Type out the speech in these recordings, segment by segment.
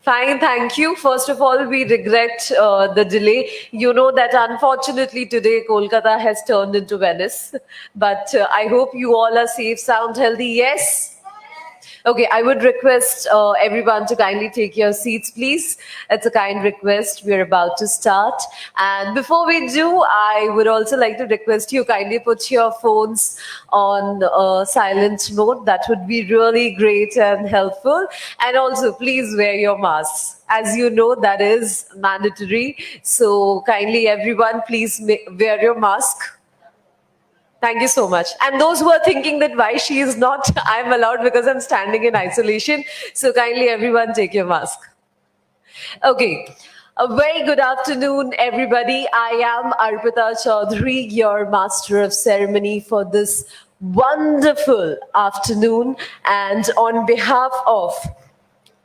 Fine, thank you. First of all, we regret the delay. You know that unfortunately today Kolkata has turned into Venice. But I hope you all are safe, sound, healthy. Yes? Okay, I would request everyone to kindly take your seats, please. It's a kind request. We're about to start. And before we do, I would also like to request you kindly put your phones on silent mode. That would be really great and helpful. And also, please wear your masks. As you know, that is mandatory. So kindly, everyone, please wear your mask. Thank you so much. And those who are thinking that why she is not, I'm allowed because I'm standing in isolation. So kindly everyone take your mask. Okay. A very good afternoon, everybody. I am Arpita Chaudhary, your master of ceremony for this wonderful afternoon. And on behalf of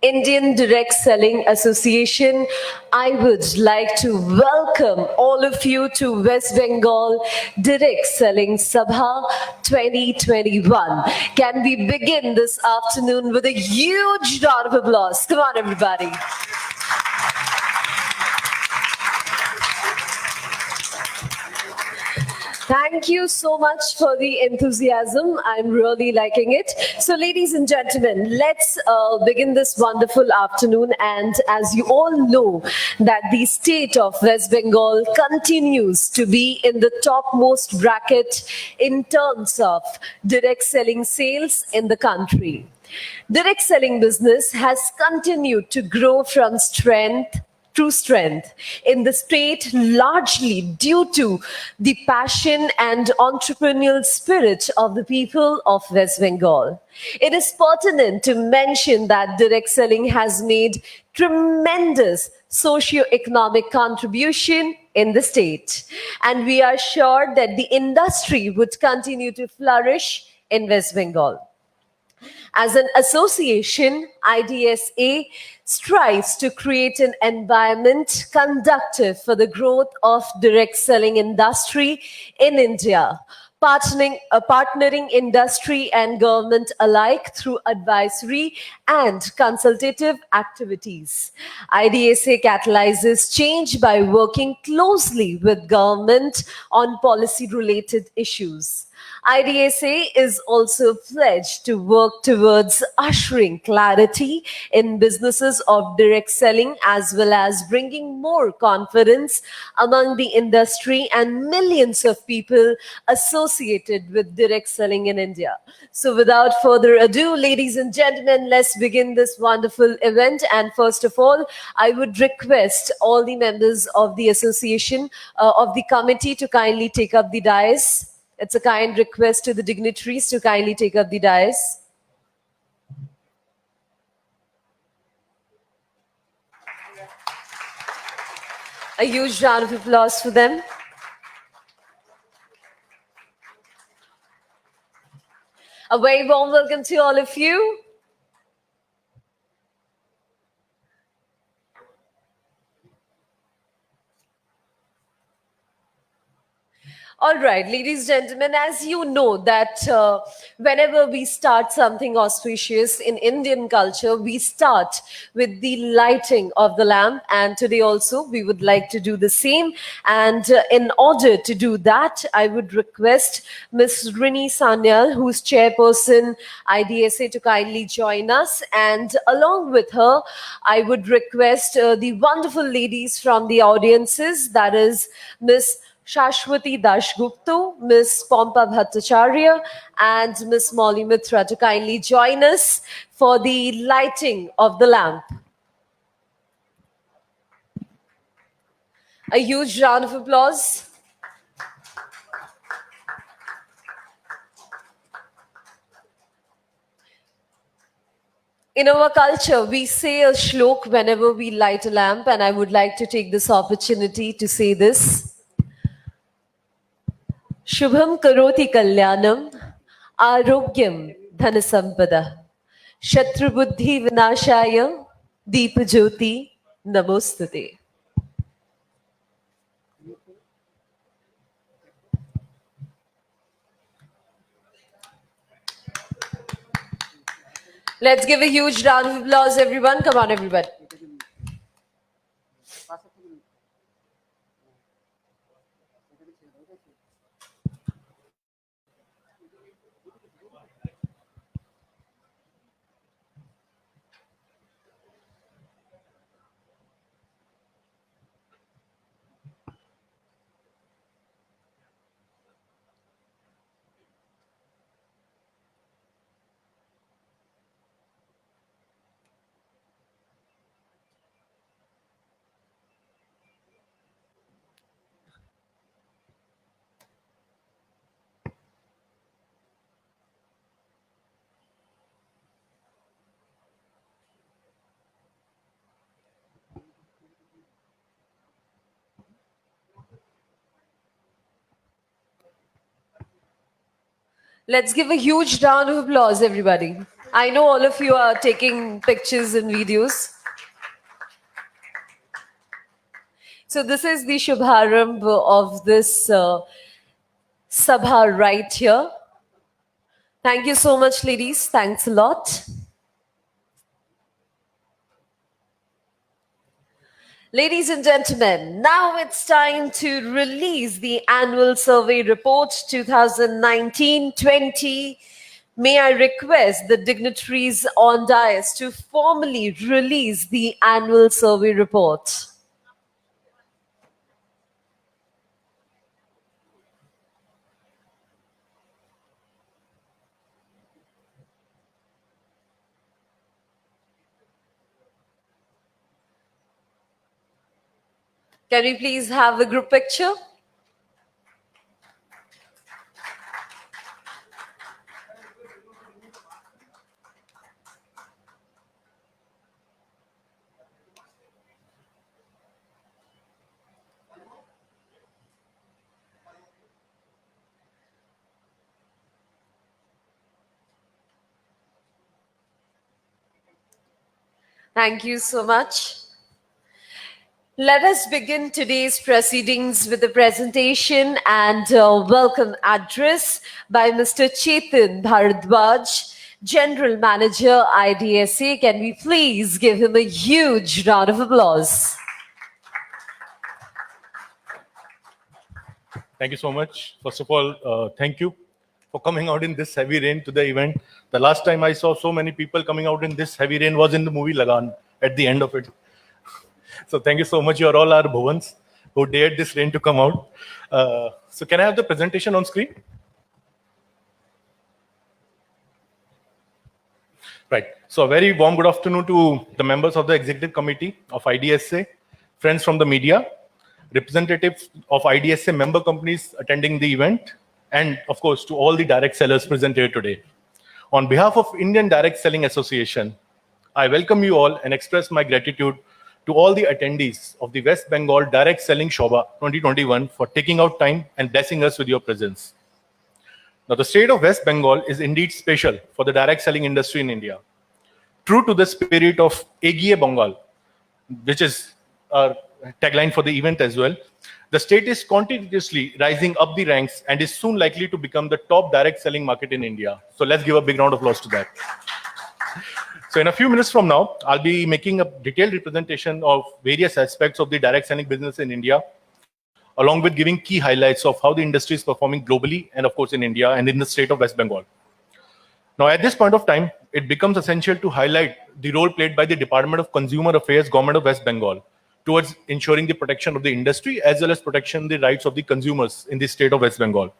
Indian Direct Selling Association, I would like to welcome all of you to West Bengal Direct Selling Sabha 2021. Can we begin this afternoon with a huge round of applause? Come on, everybody. Thank you so much for the enthusiasm. I'm really liking it. So, ladies and gentlemen, let's begin this wonderful afternoon. And as you all know, that the state of West Bengal continues to be in the topmost bracket in terms of direct selling sales in the country. Direct selling business has continued to grow from strength true strength in the state, largely due to the passion and entrepreneurial spirit of the people of West Bengal. It is pertinent to mention that direct selling has made tremendous socio-economic contribution in the state. And we are sure that the industry would continue to flourish in West Bengal. As an association, IDSA strives to create an environment conducive for the growth of direct selling industry in India, partnering industry and government alike through advisory and consultative activities. IDSA catalyzes change by working closely with government on policy-related issues. IDSA is also pledged to work towards ushering clarity in businesses of direct selling as well as bringing more confidence among the industry and millions of people associated with direct selling in India. So without further ado, ladies and gentlemen, let's begin this wonderful event. And first of all, I would request all the members of the association, of the committee to kindly take up the dais. It's a kind request to the dignitaries to kindly take up the dais. A huge round of applause for them. A very warm welcome to all of you. All right, ladies and gentlemen, as you know that whenever we start something auspicious in Indian culture, we start with the lighting of the lamp. And today also we would like to do the same. And in order to do that, I would request Ms. Rini Sanyal, who's chairperson IDSA, to kindly join us. And along with her, I would request the wonderful ladies from the audiences, that is Ms. Shashwati Dashgupta, Ms. Pompa Bhattacharya, and Ms. Molly Mitra to kindly join us for the lighting of the lamp. A huge round of applause. In our culture, we say a shlok whenever we light a lamp, and I would like to take this opportunity to say this. Shubham karoti kalyanam, arogyam dhanasampada, shatrubuddhi vinashaya, deepajyoti namostute. Let's give a huge round of applause, everyone. Come on, everybody. Let's give a huge round of applause, everybody. I know all of you are taking pictures and videos. So this is the Shubharambh of this Sabha right here. Thank you so much, ladies. Thanks a lot. Ladies and gentlemen, now it's time to release the annual survey report 2019-20. May I request the dignitaries on dais to formally release the annual survey report. Can we please have a group picture? Thank you so much. Let us begin today's proceedings with a presentation and welcome address by Mr. Chetan Bharadwaj, General Manager, IDSA. Can we please give him a huge round of applause? Thank you so much. First of all, thank you for coming out in this heavy rain to the event. The last time I saw so many people coming out in this heavy rain was in the movie Lagan at the end of it. So thank you so much. You're all our Bhuvans who dared this rain to come out. So can I have the presentation on screen? Right. So a very warm good afternoon to the members of the Executive Committee of IDSA, friends from the media, representatives of IDSA member companies attending the event, and of course to all the direct sellers present here today. On behalf of Indian Direct Selling Association, I welcome you all and express my gratitude to all the attendees of the West Bengal Direct Selling Shobha 2021 for taking out time and blessing us with your presence. Now, the state of West Bengal is indeed special for the direct selling industry in India. True to the spirit of Egiye Bengal, which is our tagline for the event as well, the state is continuously rising up the ranks and is soon likely to become the top direct selling market in India. So let's give a big round of applause to that. So in a few minutes from now, I'll be making a detailed representation of various aspects of the direct selling business in India, along with giving key highlights of how the industry is performing globally and of course in India and in the state of West Bengal. Now, at this point of time, it becomes essential to highlight the role played by the Department of Consumer Affairs, Government of West Bengal, towards ensuring the protection of the industry as well as protection the rights of the consumers in the state of West Bengal.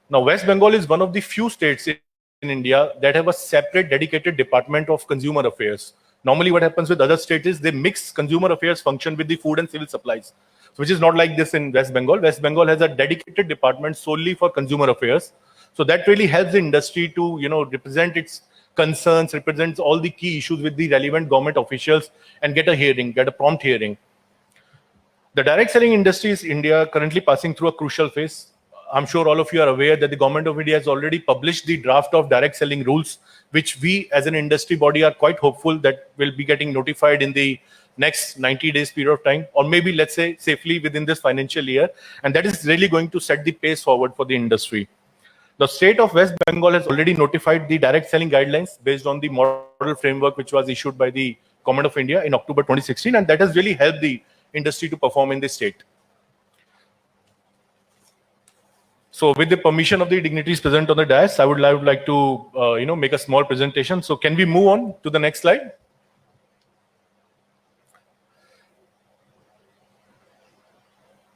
Now, West Bengal is one of the few states in India that have a separate dedicated Department of Consumer Affairs. Normally, what happens with other states is they mix consumer affairs function with the food and civil supplies, which is not like this in West Bengal. West Bengal has a dedicated department solely for consumer affairs. So that really helps the industry to, represent its concerns, represents all the key issues with the relevant government officials and get a prompt hearing. The direct selling industry is India currently passing through a crucial phase. I'm sure all of you are aware that the government of India has already published the draft of direct selling rules, which we as an industry body are quite hopeful that will be getting notified in the next 90 days period of time, or maybe let's say safely within this financial year. And that is really going to set the pace forward for the industry. The state of West Bengal has already notified the direct selling guidelines based on the model framework which was issued by the Government of India in October 2016, and that has really helped the industry to perform in the state. So with the permission of the dignitaries present on the dais, I would like to make a small presentation. So can we move on to the next slide?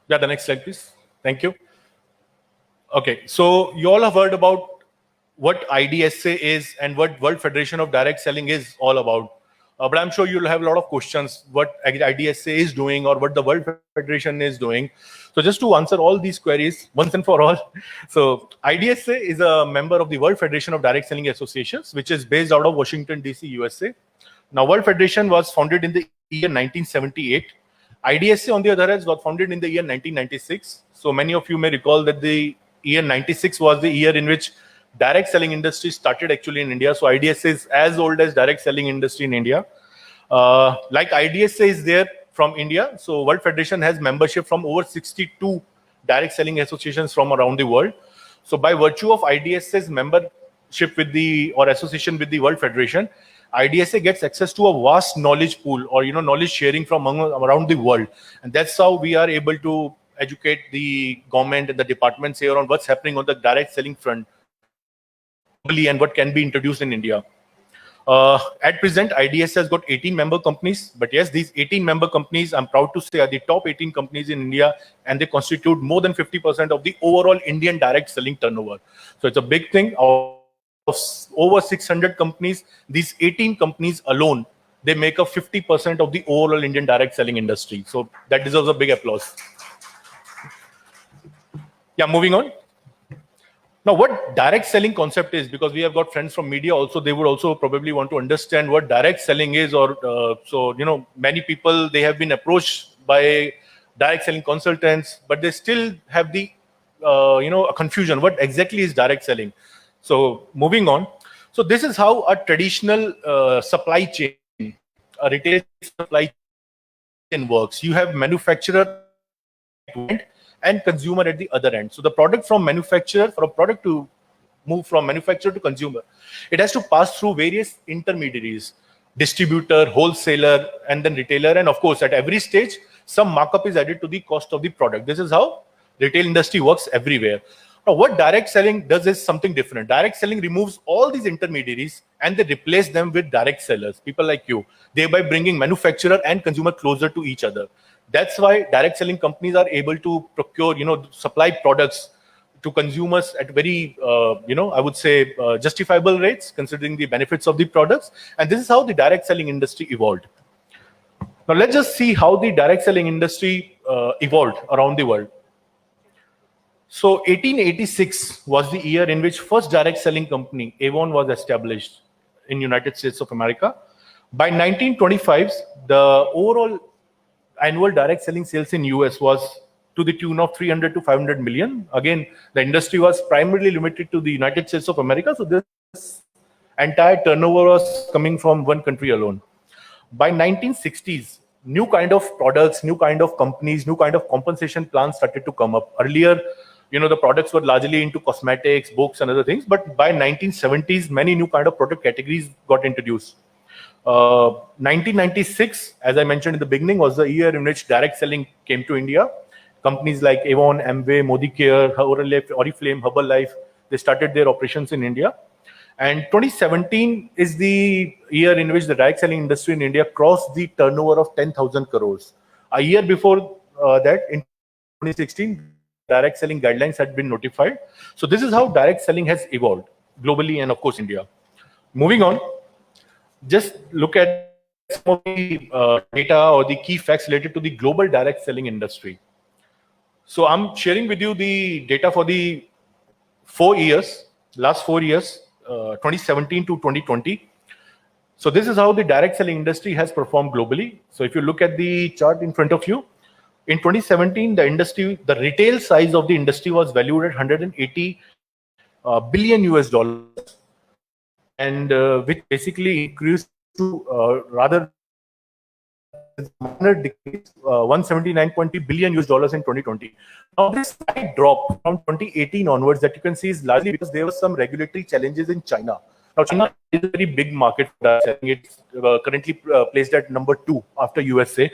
Yeah, the next slide, please. Thank you. Okay, so you all have heard about what IDSA is and what World Federation of Direct Selling is all about. But I'm sure you'll have a lot of questions what IDSA is doing or what the World Federation is doing. So just to answer all these queries once and for all, so IDSA is a member of the World Federation of Direct Selling Associations, which is based out of Washington, D.C., USA. Now, World Federation was founded in the year 1978. IDSA, on the other hand, was founded in the year 1996. So many of you may recall that the year 96 was the year in which direct selling industry started actually in India. So IDSA is as old as direct selling industry in India. Like IDSA is there from India. So World Federation has membership from over 62 direct selling associations from around the world. So by virtue of IDSA's membership with the or association with the World Federation, IDSA gets access to a vast knowledge pool or knowledge sharing from around the world, and that's how we are able to educate the government and the departments here on what's happening on the direct selling front globally and what can be introduced in India. At present, IDSA has got 18 member companies, but yes, these 18 member companies, I'm proud to say, are the top 18 companies in India, and they constitute more than 50% of the overall Indian direct selling turnover. So it's a big thing. Of over 600 companies, these 18 companies alone, they make up 50% of the overall Indian direct selling industry. So that deserves a big applause. Yeah, moving on. Now, what direct selling concept is, because we have got friends from media also, they would also probably want to understand what direct selling is, or many people, they have been approached by direct selling consultants, but they still have the a confusion. What exactly is direct selling? So moving on. So this is how a traditional supply chain, a retail supply chain works. You have manufacturer and consumer at the other end. So the product from manufacturer, for a product to move from manufacturer to consumer, it has to pass through various intermediaries, distributor, wholesaler, and then retailer. And of course, at every stage, some markup is added to the cost of the product. This is how retail industry works everywhere. Now, what direct selling does is something different. Direct selling removes all these intermediaries and they replace them with direct sellers, people like you, thereby bringing manufacturer and consumer closer to each other. That's why direct selling companies are able to procure, supply products to consumers at very, I would say, justifiable rates, considering the benefits of the products. And this is how the direct selling industry evolved. Now, let's just see how the direct selling industry evolved around the world. So 1886 was the year in which first direct selling company, Avon, was established in United States of America. By 1925, the overall annual direct selling sales in US was to the tune of 300 to 500 million. Again, the industry was primarily limited to the United States of America. So this entire turnover was coming from one country alone. By 1960s, new kind of products, new kind of companies, new kind of compensation plans started to come up. Earlier, the products were largely into cosmetics, books, and other things. But by 1970s, many new kind of product categories got introduced. 1996, as I mentioned in the beginning, was the year in which direct selling came to India. Companies like Avon, Amway, Modicare, Oriflame, Herbalife, they started their operations in India. And 2017 is the year in which the direct selling industry in India crossed the turnover of 10,000 crores. A year before that, in 2016, direct selling guidelines had been notified. So this is how direct selling has evolved globally and of course India. Moving on, just look at some of the data or the key facts related to the global direct selling industry. So I'm sharing with you the data for the last 4 years, 2017 to 2020. So this is how the direct selling industry has performed globally. So if you look at the chart in front of you, in 2017, the retail size of the industry was valued at 180 billion US dollars, and which basically increased to rather 179.2 billion US dollars in 2020. Now this slight drop from 2018 onwards that you can see is largely because there were some regulatory challenges in China. Now China is a very big market for direct selling. It's currently placed at number 2 after USA.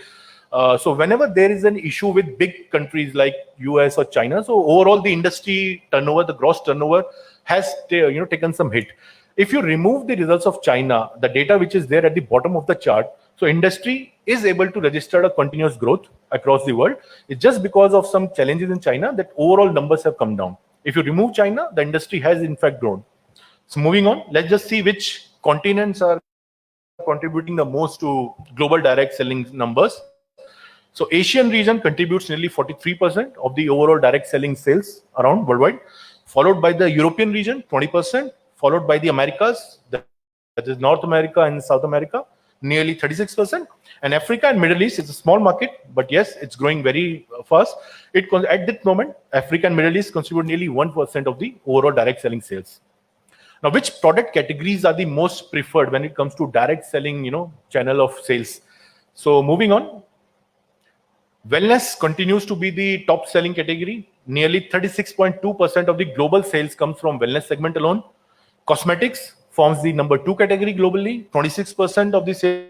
So whenever there is an issue with big countries like US or China, so overall the industry turnover, the gross turnover has taken some hit. If you remove the results of China, the data which is there at the bottom of the chart, so industry is able to register a continuous growth across the world. It's just because of some challenges in China that overall numbers have come down. If you remove China, the industry has in fact grown. So moving on, let's just see which continents are contributing the most to global direct selling numbers. So Asian region contributes nearly 43% of the overall direct selling sales around worldwide, followed by the European region, 20%, followed by the Americas, that is North America and South America, nearly 36%. And Africa and Middle East is a small market, but yes, it's growing very fast. At this moment, Africa and Middle East contribute nearly 1% of the overall direct selling sales. Now, which product categories are the most preferred when it comes to direct selling, channel of sales? So moving on, wellness continues to be the top selling category. Nearly 36.2% of the global sales comes from wellness segment alone. Cosmetics forms the number 2 category globally. 26% of the sales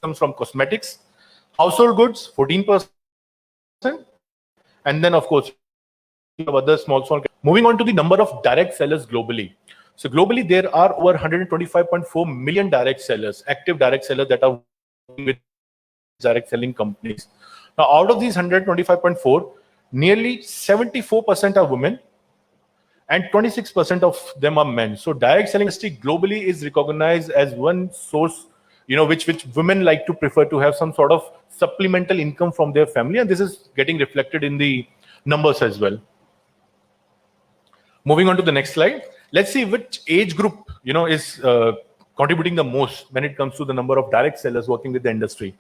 comes from cosmetics. Household goods, 14%. And then, of course, you have other small. Moving on to the number of direct sellers globally. So globally, there are over 125.4 million direct sellers, active direct sellers that are working with direct selling companies. Now, out of these 125.4, nearly 74% are women and 26% of them are men. So direct selling industry globally is recognized as one source, which women like to prefer to have some sort of supplemental income from their family, and this is getting reflected in the numbers as well. Moving on to the next slide, let's see which age group is contributing the most when it comes to the number of direct sellers working with the industry.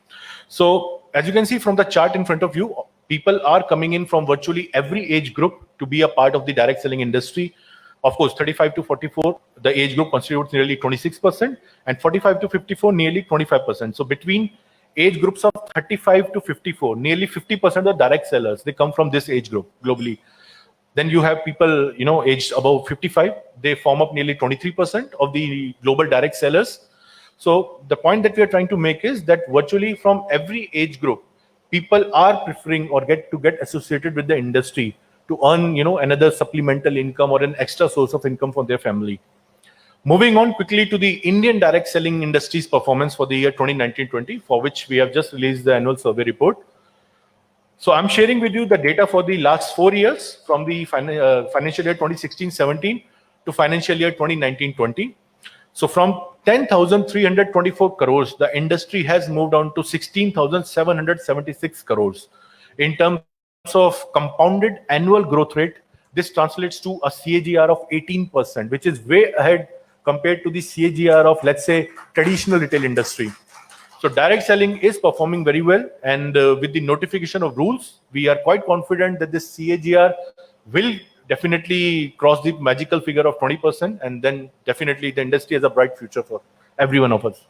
So as you can see from the chart in front of you, people are coming in from virtually every age group to be a part of the direct selling industry. Of course, 35 to 44, the age group constitutes nearly 26%, and 45 to 54, nearly 25%. So between age groups of 35 to 54, nearly 50% of direct sellers, they come from this age group globally. Then you have people, aged above 55. They form up nearly 23% of the global direct sellers. So the point that we are trying to make is that virtually from every age group, people are preferring or get associated with the industry to earn, another supplemental income or an extra source of income for their family. Moving on quickly to the Indian direct selling industry's performance for the year 2019-20, for which we have just released the annual survey report. So I'm sharing with you the data for the last 4 years from the financial year 2016-17 to financial year 2019-20. So from 10,324 crores, the industry has moved on to 16,776 crores. In terms of compounded annual growth rate, this translates to a CAGR of 18%, which is way ahead compared to the CAGR of, let's say, traditional retail industry. So direct selling is performing very well, and with the notification of rules, we are quite confident that this CAGR will definitely cross the magical figure of 20%, and then definitely the industry has a bright future for every one of us.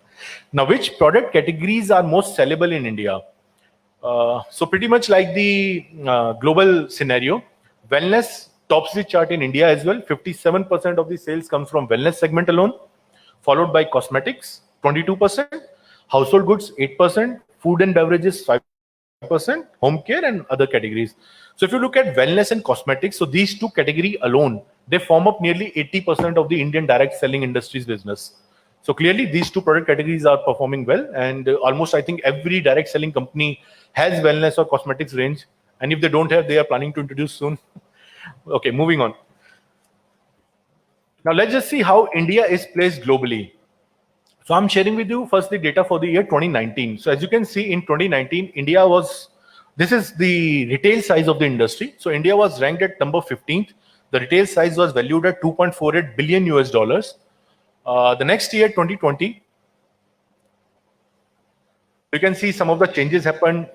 Now, which product categories are most sellable in India? So pretty much like the global scenario, wellness tops the chart in India as well. 57% of the sales comes from wellness segment alone, followed by cosmetics, 22%. Household goods, 8%, food and beverages, 5%, home care and other categories. So if you look at wellness and cosmetics, so these two categories alone, they form up nearly 80% of the Indian direct selling industry's business. So clearly these two product categories are performing well, and almost I think every direct selling company has wellness or cosmetics range. And if they don't have, they are planning to introduce soon. Okay, moving on. Now let's just see how India is placed globally. So I'm sharing with you first the data for the year 2019. So as you can see in 2019, India was, this is the retail size of the industry. So India was ranked at number 15th. The retail size was valued at 2.48 billion US dollars. The next year, 2020, you can see some of the changes happened.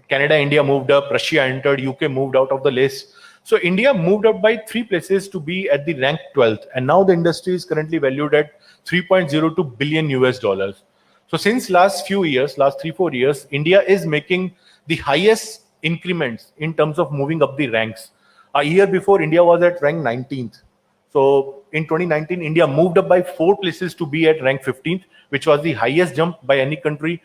Canada, India moved up, Russia entered, UK moved out of the list. So India moved up by 3 places to be at the rank 12th. And now the industry is currently valued at 3.02 billion US dollars. So since last few years, last 3-4 years, India is making the highest increments in terms of moving up the ranks. A year before, India was at rank 19th. So in 2019, India moved up by 4 places to be at rank 15th, which was the highest jump by any country.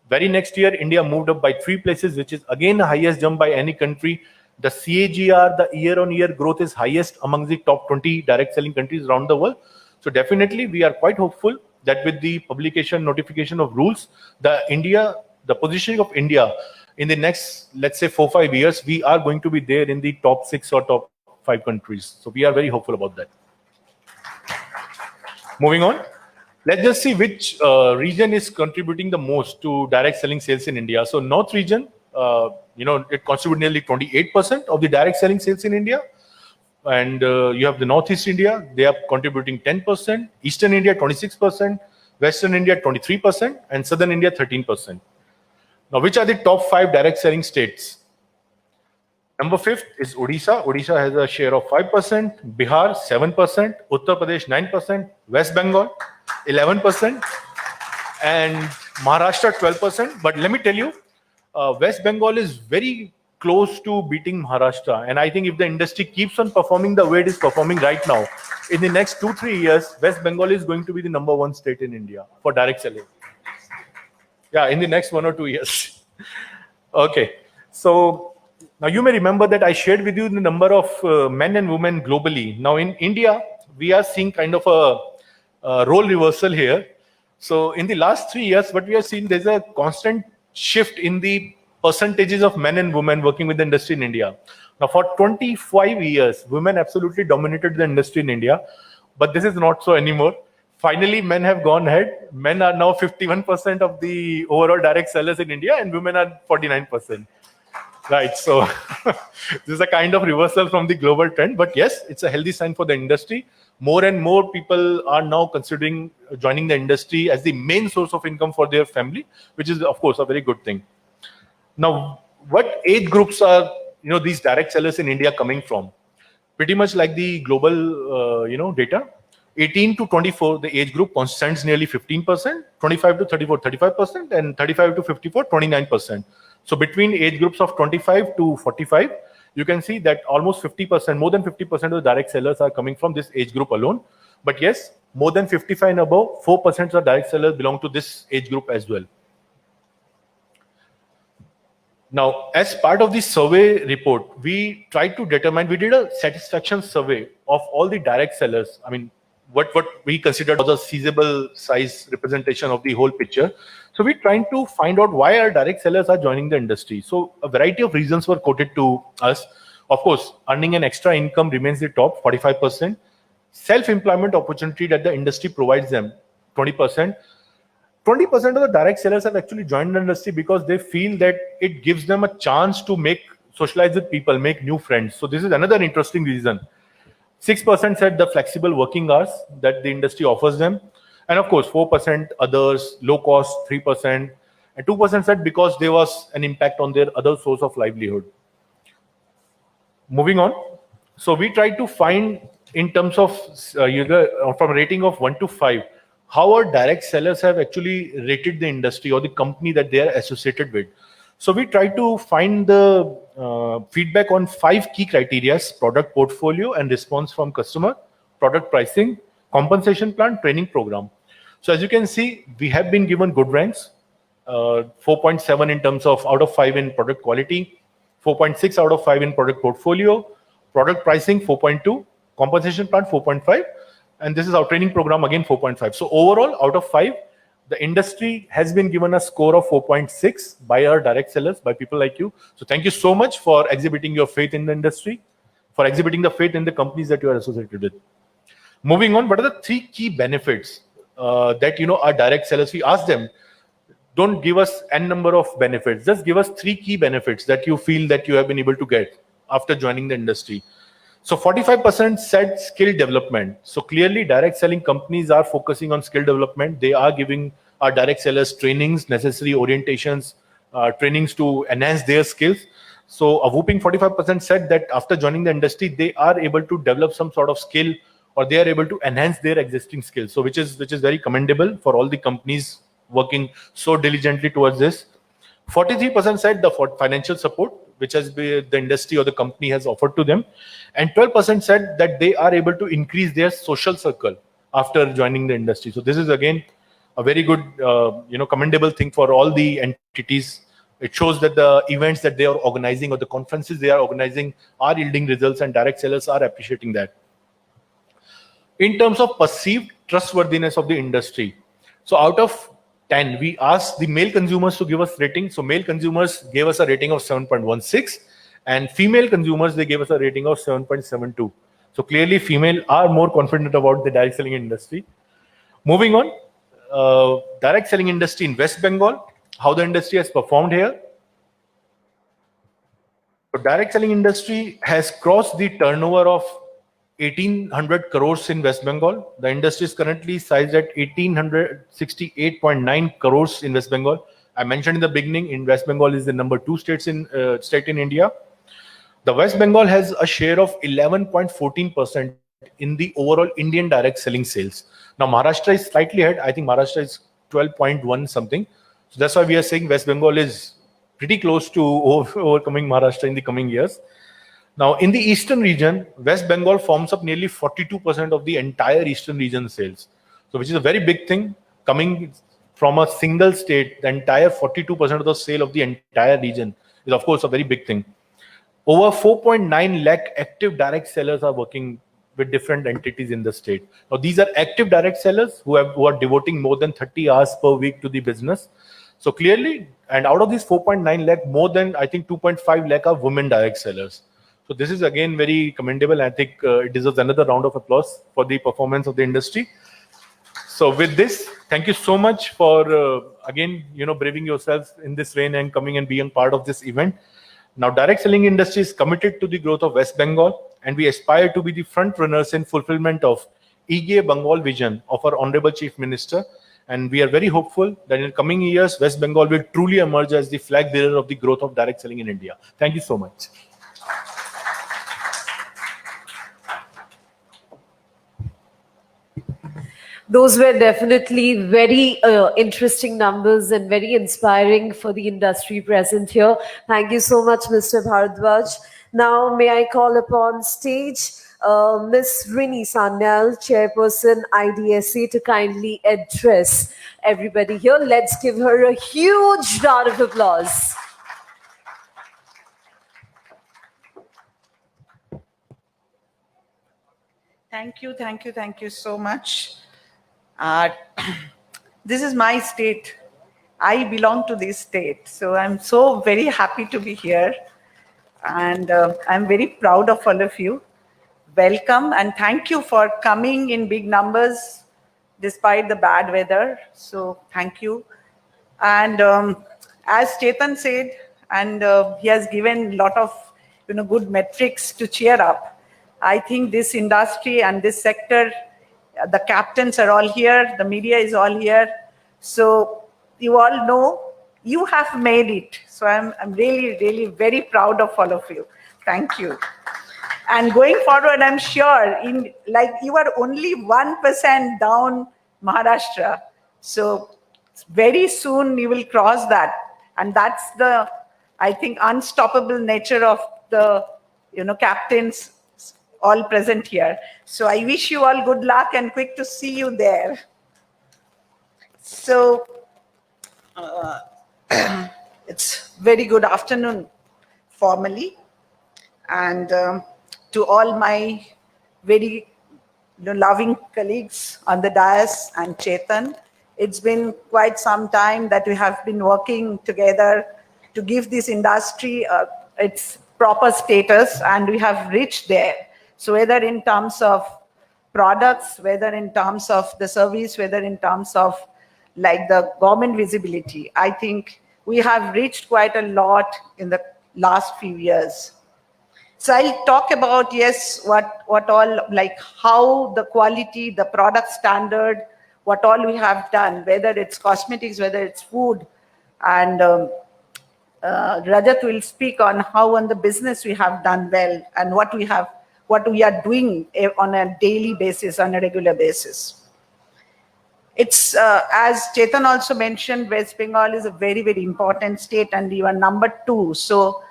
Very next year, India moved up by 3 places, which is again the highest jump by any country. The CAGR, the year-on-year growth is highest among the top 20 direct selling countries around the world. So definitely, we are quite hopeful that with the publication, notification of rules, the positioning of India in the next, let's say 4-5 years, we are going to be there in the top 6 or top 5 countries. So we are very hopeful about that. Moving on, let's just see which region is contributing the most to direct selling sales in India. So North region, it contributes nearly 28% of the direct selling sales in India. And you have the Northeast India, they are contributing 10%, Eastern India 26%, Western India 23%, and Southern India 13%. Now, which are the top 5 direct selling states? Number 5th is Odisha. Odisha has a share of 5%, Bihar 7%, Uttar Pradesh 9%, West Bengal 11%, and Maharashtra 12%. But let me tell you, West Bengal is very close to beating Maharashtra. And I think if the industry keeps on performing the way it is performing right now, in the next 2-3 years, West Bengal is going to be the number 1 state in India for direct selling. Yeah, in the next 1 or 2 years. Okay, so now you may remember that I shared with you the number of men and women globally. Now in India, we are seeing kind of a role reversal here. So in the last 3 years, what we have seen, there's a constant shift in the percentages of men and women working with the industry in India. Now for 25 years, women absolutely dominated the industry in India, but this is not so anymore. Finally, men have gone ahead. Men are now 51% of the overall direct sellers in India, and women are 49%. Right. So this is a kind of reversal from the global trend. But yes, it's a healthy sign for the industry. More and more people are now considering joining the industry as the main source of income for their family, which is, of course, a very good thing. Now, what age groups are, these direct sellers in India coming from? Pretty much like the global, data. 18 to 24, the age group constitutes nearly 15%, 25 to 34, 35%, and 35 to 54, 29%. So between age groups of 25 to 45, you can see that almost 50%, more than 50% of the direct sellers are coming from this age group alone. But yes, more than 55 and above, 4% of direct sellers belong to this age group as well. Now, as part of the survey report, we tried to determine, we did a satisfaction survey of all the direct sellers. I mean, what we considered was a feasible size representation of the whole picture. So we're trying to find out why our direct sellers are joining the industry. So a variety of reasons were quoted to us. Of course, earning an extra income remains the top, 45%. Self-employment opportunity that the industry provides them, 20%. 20% of the direct sellers have actually joined the industry because they feel that it gives them a chance to socialize with people, make new friends. So this is another interesting reason. 6% said the flexible working hours that the industry offers them. And of course, 4% others, low cost, 3%. And 2% said because there was an impact on their other source of livelihood. Moving on. So we tried to find in terms of, from a rating of 1 to 5, how our direct sellers have actually rated the industry or the company that they are associated with. So we try to find the feedback on 5 key criteria: product portfolio and response from customer, product pricing, compensation plan, training program. So as you can see, we have been given good ranks, 4.7 in terms of out of 5 in product quality, 4.6 out of 5 in product portfolio, product pricing 4.2, compensation plan 4.5, and this is our training program again 4.5. So overall, out of 5, the industry has been given a score of 4.6 by our direct sellers, by people like you. So thank you so much for exhibiting your faith in the industry, for exhibiting the faith in the companies that you are associated with. Moving on, what are the 3 key benefits that our direct sellers? We ask them, don't give us n number of benefits, just give us 3 key benefits that you feel that you have been able to get after joining the industry. So 45% said skill development. So clearly direct selling companies are focusing on skill development. They are giving our direct sellers trainings, necessary orientations, trainings to enhance their skills. So a whooping 45% said that after joining the industry, they are able to develop some sort of skill, or they are able to enhance their existing skills. So which is very commendable for all the companies working so diligently towards this. 43% said the financial support, which has been the industry or the company has offered to them. And 12% said that they are able to increase their social circle after joining the industry. So this is again a very good, commendable thing for all the entities. It shows that the events that they are organizing or the conferences they are organizing are yielding results, and direct sellers are appreciating that. In terms of perceived trustworthiness of the industry, so out of 10, we asked the male consumers to give us rating. So male consumers gave us a rating of 7.16, and female consumers, they gave us a rating of 7.72. So clearly female are more confident about the direct selling industry. Moving on, direct selling industry in West Bengal, how the industry has performed here. So direct selling industry has crossed the turnover of 1800 crores in West Bengal. The industry is currently sized at 1868.9 crores in West Bengal. I mentioned in the beginning, in West Bengal is the number 2 state in India. The West Bengal has a share of 11.14% in the overall Indian direct selling sales. Now Maharashtra is slightly ahead. I think Maharashtra is 12.1 something. So that's why we are saying West Bengal is pretty close to overcoming Maharashtra in the coming years. Now, in the eastern region, West Bengal forms up nearly 42% of the entire eastern region sales. So, which is a very big thing coming from a single state. The entire 42% of the sale of the entire region is, of course, a very big thing. Over 4.9 lakh active direct sellers are working with different entities in the state. Now, these are active direct sellers who are devoting more than 30 hours per week to the business. So clearly, and out of these 4.9 lakh, more than I think 2.5 lakh are women direct sellers. So this is again very commendable. I think it deserves another round of applause for the performance of the industry. So with this, thank you so much for again, braving yourselves in this rain and coming and being part of this event. Now, direct selling industry is committed to the growth of West Bengal, and we aspire to be the front runners in fulfillment of EGA Bengal vision of our Honorable Chief Minister. And we are very hopeful that in coming years, West Bengal will truly emerge as the flag bearer of the growth of direct selling in India. Thank you so much. Those were definitely very interesting numbers and very inspiring for the industry present here. Thank you so much, Mr. Bharadwaj. Now, may I call upon stage Ms. Rini Sanyal, Chairperson IDSA, to kindly address everybody here. Let's give her a huge round of applause. Thank you so much. This is my state. I belong to this state. So I'm so very happy to be here. And I'm very proud of all of you. Welcome and thank you for coming in big numbers despite the bad weather. So thank you. And as Chetan said, and he has given a lot of good metrics to cheer up. I think this industry and this sector, the captains are all here, the media is all here. So you all know you have made it. So I'm really, really very proud of all of you. Thank you. And going forward, I'm sure you are only 1% down Maharashtra. So very soon you will cross that. And that's the, I think, unstoppable nature of the captains all present here. So I wish you all good luck and quick to see you there. So it's very good afternoon formally. And to all my very loving colleagues on the dais and Chetan, it's been quite some time that we have been working together to give this industry its proper status, and we have reached there. So whether in terms of products, whether in terms of the service, whether in terms of the government visibility, I think we have reached quite a lot in the last few years. So I'll talk about, yes, what all, how the quality, the product standard, what all we have done, whether it's cosmetics, whether it's food, and Rajat will speak on how on the business we have done well and what we are doing on a daily basis, on a regular basis. It's, as Chetan also mentioned, West Bengal is a very, very important state and you are number 2. So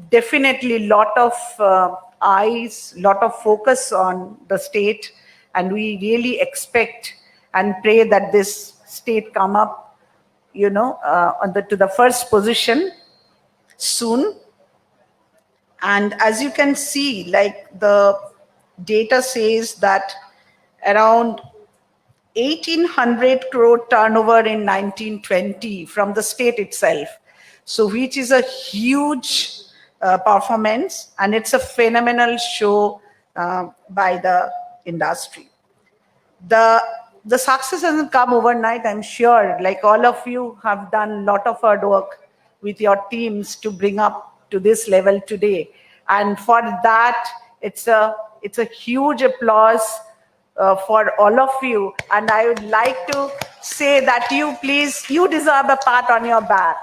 definitely lot of eyes, lot of focus on the state, and we really expect and pray that this state come up, to the first position soon. And as you can see, the data says that around 1,800 crore turnover in 1920 from the state itself. So which is a huge performance, and it's a phenomenal show by the industry. The success hasn't come overnight, I'm sure. All of you have done a lot of hard work with your teams to bring up to this level today. And for that, it's a huge applause for all of you. And I would like to say that you deserve a pat on your back.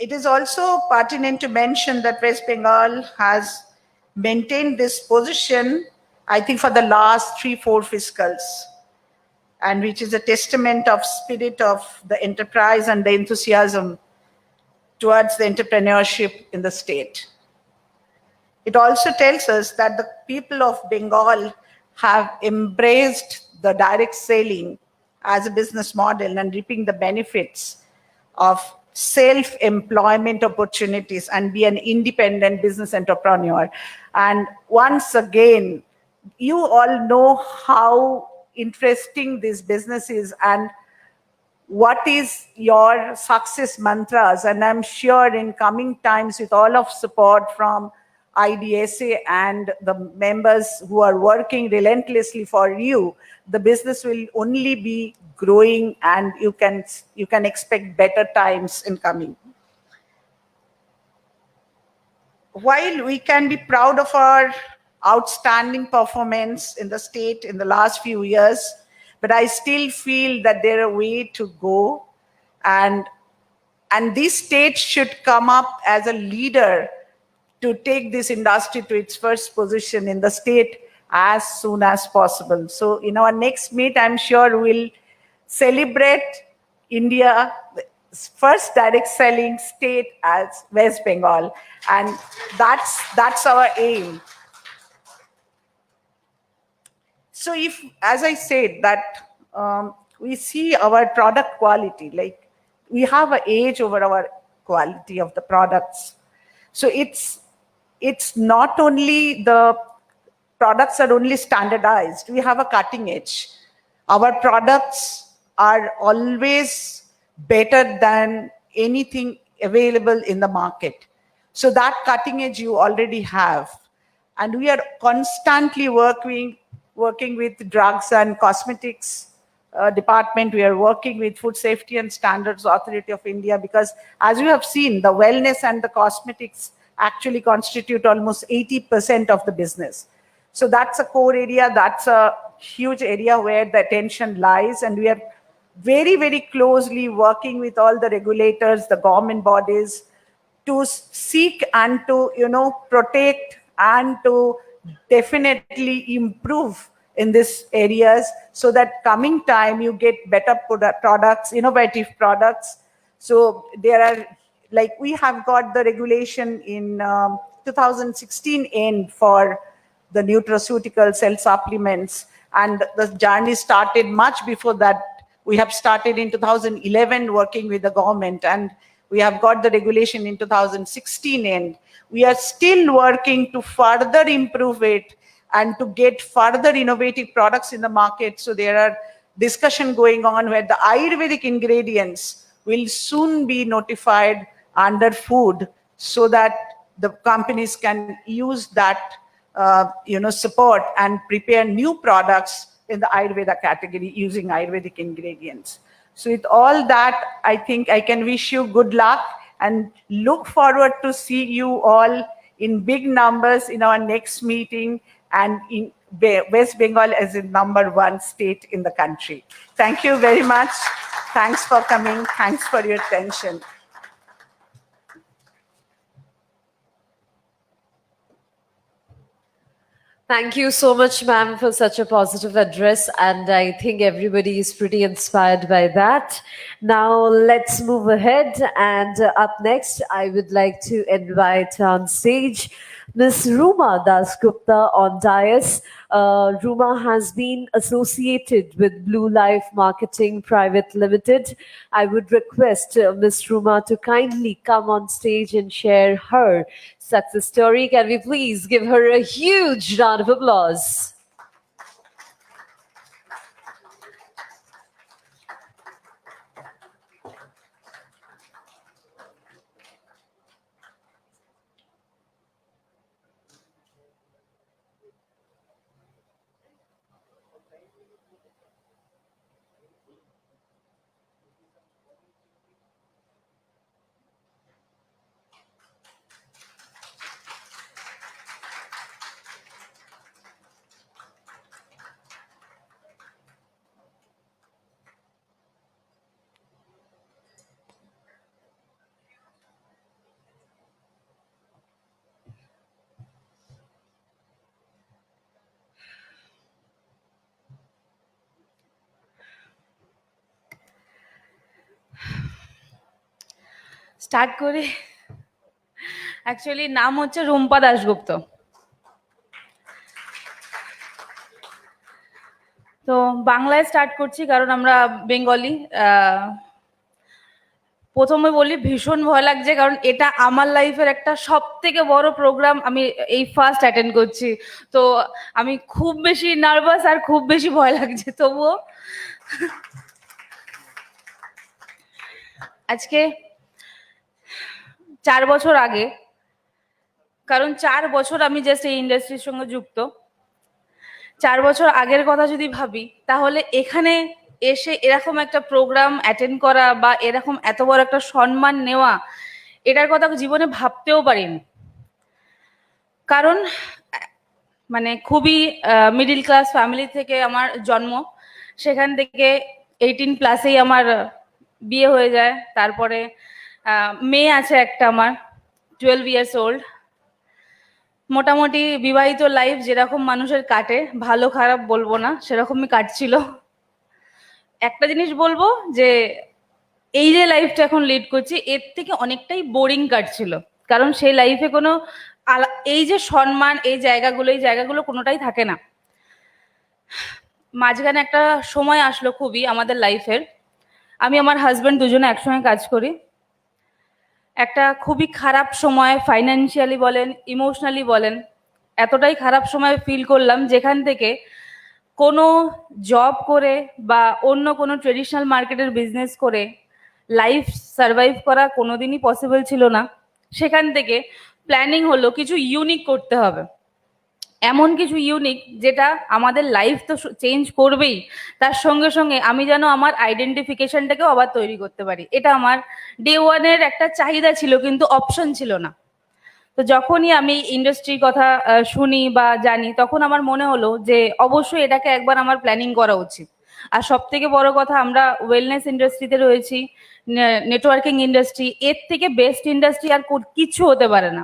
It is also pertinent to mention that West Bengal has maintained this position, I think, for the last 3-4 fiscals, and which is a testament of spirit of the enterprise and the enthusiasm towards the entrepreneurship in the state. It also tells us that the people of Bengal have embraced the direct selling as a business model and reaping the benefits of self-employment opportunities and be an independent business entrepreneur. And once again, you all know how interesting this business is and what is your success mantras. And I'm sure in coming times, with all of support from IDSA and the members who are working relentlessly for you, the business will only be growing, and you can expect better times in coming. While we can be proud of our outstanding performance in the state in the last few years, but I still feel that there are a way to go, and this state should come up as a leader to take this industry to its first position in the state as soon as possible. So in our next meet, I'm sure we'll celebrate India first direct selling state as West Bengal, and that's our aim. So if, as I said, that we see our product quality, like we have an edge over our quality of the products. So it's not only the products are only standardized, we have a cutting edge. Our products are always better than anything available in the market. So that cutting edge you already have. And we are constantly working with drugs and cosmetics department. We are working with Food Safety and Standards Authority of India, because as you have seen, the wellness and the cosmetics actually constitute almost 80% of the business. So that's a core area, that's a huge area where the attention lies, and we are very, very closely working with all the regulators, the government bodies, to seek and to protect and to definitely improve in these areas, so that coming time you get better products, innovative products. So there are, like, we have got the regulation in 2016 end for the nutraceutical cell supplements, and the journey started much before that. We have started in 2011 working with the government, and we have got the regulation in 2016 end. We are still working to further improve it and to get further innovative products in the market. So there are discussion going on where the Ayurvedic ingredients will soon be notified under food, so that the companies can use that support and prepare new products in the Ayurveda category using Ayurvedic ingredients. So with all that, I think I can wish you good luck and look forward to see you all in big numbers in our next meeting, and in West Bengal as the #1 state in the country. Thank you very much. Thanks for coming. Thanks for your attention. Thank you so much, ma'am, for such a positive address. And I think everybody is pretty inspired by that. Now, let's move ahead. And up next, I would like to invite on stage Ms. Ruma Dasgupta on dais. Ruma has been associated with Blue Life Marketing Private Limited. I would request Ms. Ruma to kindly come on stage and share her success story. Can we please give her a huge round of applause? Start করি। Actually নাম হচ্ছে রুম্পা দাশগুপ্ত। তো বাংলায় start করছি কারণ আমরা Bengali. প্রথমে বলি ভীষণ ভয় লাগছে কারণ এটা আমার লাইফের একটা সব থেকে বড় প্রোগ্রাম, আমি এই ফার্স্ট অ্যাটেন্ড করছি। তো আমি খুব বেশি নার্ভাস আর খুব বেশি ভয় লাগছে। তবুও আজকে 4 বছর আগে, কারণ 4 বছর আমি জাস্ট এই ইন্ডাস্ট্রির সঙ্গে যুক্ত, 4 বছর আগের কথা যদি ভাবি তাহলে এখানে এসে এরকম একটা প্রোগ্রাম অ্যাটেন্ড করা বা এরকম এত বড় একটা সম্মান নেওয়া, এটার কথা জীবনে ভাবতেও পারিনি। কারণ মানে খুবই মিডিল ক্লাস ফ্যামিলি থেকে আমার জন্ম, সেখান থেকে 18+ আমার বিয়ে হয়ে যায়। তারপরে মেয়ে আছে একটা আমার 12 ইয়ার্স ওল্ড। মোটামুটি বিবাহিত লাইফ যেরকম মানুষের কাটে, ভালো খারাপ বলবো না, সেরকমই কাটছিল। একটা জিনিস বলবো যে এই যে লাইফটা এখন লিড করছি এর থেকে অনেকটাই বোরিং কাটছিল, কারণ সেই লাইফে কোনো এই যে সম্মান, এই জায়গাগুলো কোনোটাই থাকে না। মাঝখানে একটা সময় আসলো খুবই আমাদের লাইফের, আমি আমার হাজবেন্ড দুজনে একসঙ্গে কাজ করি। একটা খুবই খারাপ সময়, ফাইন্যান্সিয়ালি বলেন, ইমোশনালি বলেন, এতটাই খারাপ সময় ফিল করলাম যেখান থেকে কোনো জব করে বা অন্য কোনো ট্রেডিশনাল মার্কেটের বিজনেস করে লাইফ সার্ভাইভ করা কোনোদিনই পসিবল ছিল না। সেখান থেকে প্ল্যানিং হলো কিছু ইউনিক করতে হবে, এমন কিছু ইউনিক যেটা আমাদের লাইফ তো চেঞ্জ করবেই, তার সঙ্গে সঙ্গে আমি যেন আমার আইডেন্টিফিকেশনটাকেও আবার তৈরি করতে পারি। এটা আমার ডে ওয়ানের একটা চাহিদা ছিল, কিন্তু অপশন ছিল না। তো যখনই আমি ইন্ডাস্ট্রির কথা শুনি বা জানি, তখন আমার মনে হলো যে অবশ্যই এটাকে একবার আমার প্ল্যানিং করা উচিত। আর সব থেকে বড় কথা, আমরা ওয়েলনেস ইন্ডাস্ট্রিতে রয়েছি, নেটওয়ার্কিং ইন্ডাস্ট্রি, এর থেকে বেস্ট ইন্ডাস্ট্রি আর কিছু হতে পারে না।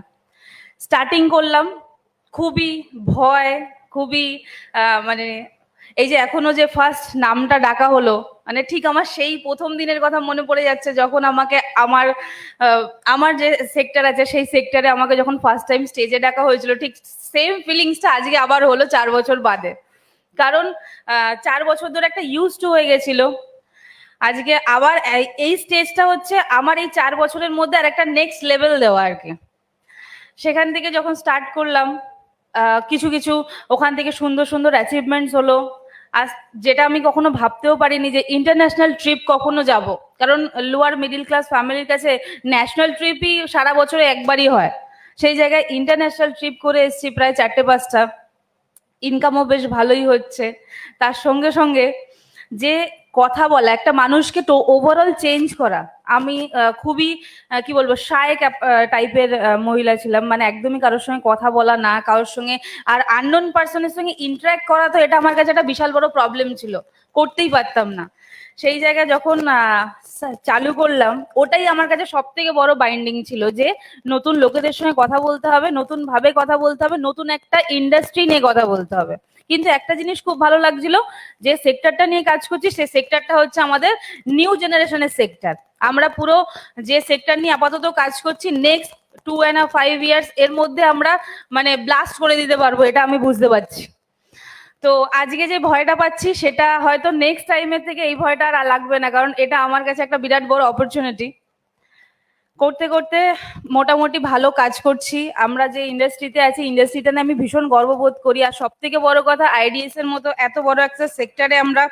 স্টার্টিং করলাম, খুবই ভয়, খুবই মানে এই যে এখনো যে ফার্স্ট নামটা ডাকা হলো, মানে ঠিক আমার সেই প্রথম দিনের কথা মনে পড়ে যাচ্ছে যখন আমাকে আমার যে সেক্টর আছে সেই সেক্টরে আমাকে যখন ফার্স্ট টাইম স্টেজে ডাকা হয়েছিল, ঠিক সেম ফিলিংসটা আজকে আবার হলো 4 বছর বাদে। কারণ 4 বছর ধরে একটা ইউজ টু হয়ে গেছিল, আজকে আবার এই স্টেজটা হচ্ছে আমার এই 4 বছরের মধ্যে আর একটা নেক্সট লেভেল দেওয়া আর কি। সেখান থেকে যখন স্টার্ট করলাম, কিছু কিছু ওখান থেকে সুন্দর সুন্দর অ্যাচিভমেন্টস হলো। আর যেটা আমি কখনো ভাবতেও পারিনি যে ইন্টারন্যাশনাল ট্রিপ কখনো যাব, কারণ লোয়ার মিডিল ক্লাস ফ্যামিলির কাছে ন্যাশনাল ট্রিপই সারা বছরে একবারই হয়, সেই জায়গায় ইন্টারন্যাশনাল ট্রিপ করে এসেছি প্রায় 4টে-5টা। ইনকামও বেশ ভালোই হচ্ছে। তার সঙ্গে সঙ্গে যে কথা বলা, একটা মানুষকে তো ওভারঅল চেঞ্জ করা। আমি খুবই কি বলবো শায় টাইপের মহিলা ছিলাম, মানে একদমই কারোর সঙ্গে কথা বলা না, কারোর সঙ্গে আর আননোন পার্সনের সঙ্গে ইন্টারাক্ট করা, তো এটা আমার কাছে একটা বিশাল বড় প্রবলেম ছিল, করতেই পারতাম না। সেই জায়গায় যখন চালু করলাম, ওটাই আমার কাছে সব থেকে বড় বাইন্ডিং ছিল যে নতুন লোকেদের সঙ্গে কথা বলতে হবে, নতুন ভাবে কথা বলতে হবে, নতুন একটা ইন্ডাস্ট্রি নিয়ে কথা বলতে হবে। কিন্তু একটা জিনিস খুব ভালো লাগছিল, যে সেক্টরটা নিয়ে কাজ করছি সেই সেক্টরটা হচ্ছে আমাদের নিউ জেনারেশনের সেক্টর। আমরা পুরো যে সেক্টর নিয়ে আপাতত কাজ করছি, নেক্সট 2.5 ইয়ার্স এর মধ্যে আমরা মানে ব্লাস্ট করে দিতে পারবো, এটা আমি বুঝতে পারছি। তো আজকে যে ভয়টা পাচ্ছি সেটা হয়তো নেক্সট টাইমের থেকে এই ভয়টা আর লাগবে না, কারণ এটা আমার কাছে একটা বিরাট বড় অপরচুনিটি। করতে করতে মোটামুটি ভালো কাজ করছি। আমরা যে ইন্ডাস্ট্রিতে আছি, ইন্ডাস্ট্রিটা নিয়ে আমি ভীষণ গর্ববোধ করি। আর সব থেকে বড় কথা, আইডিএস এর মতো এত বড় একটা সেক্টরে আমরা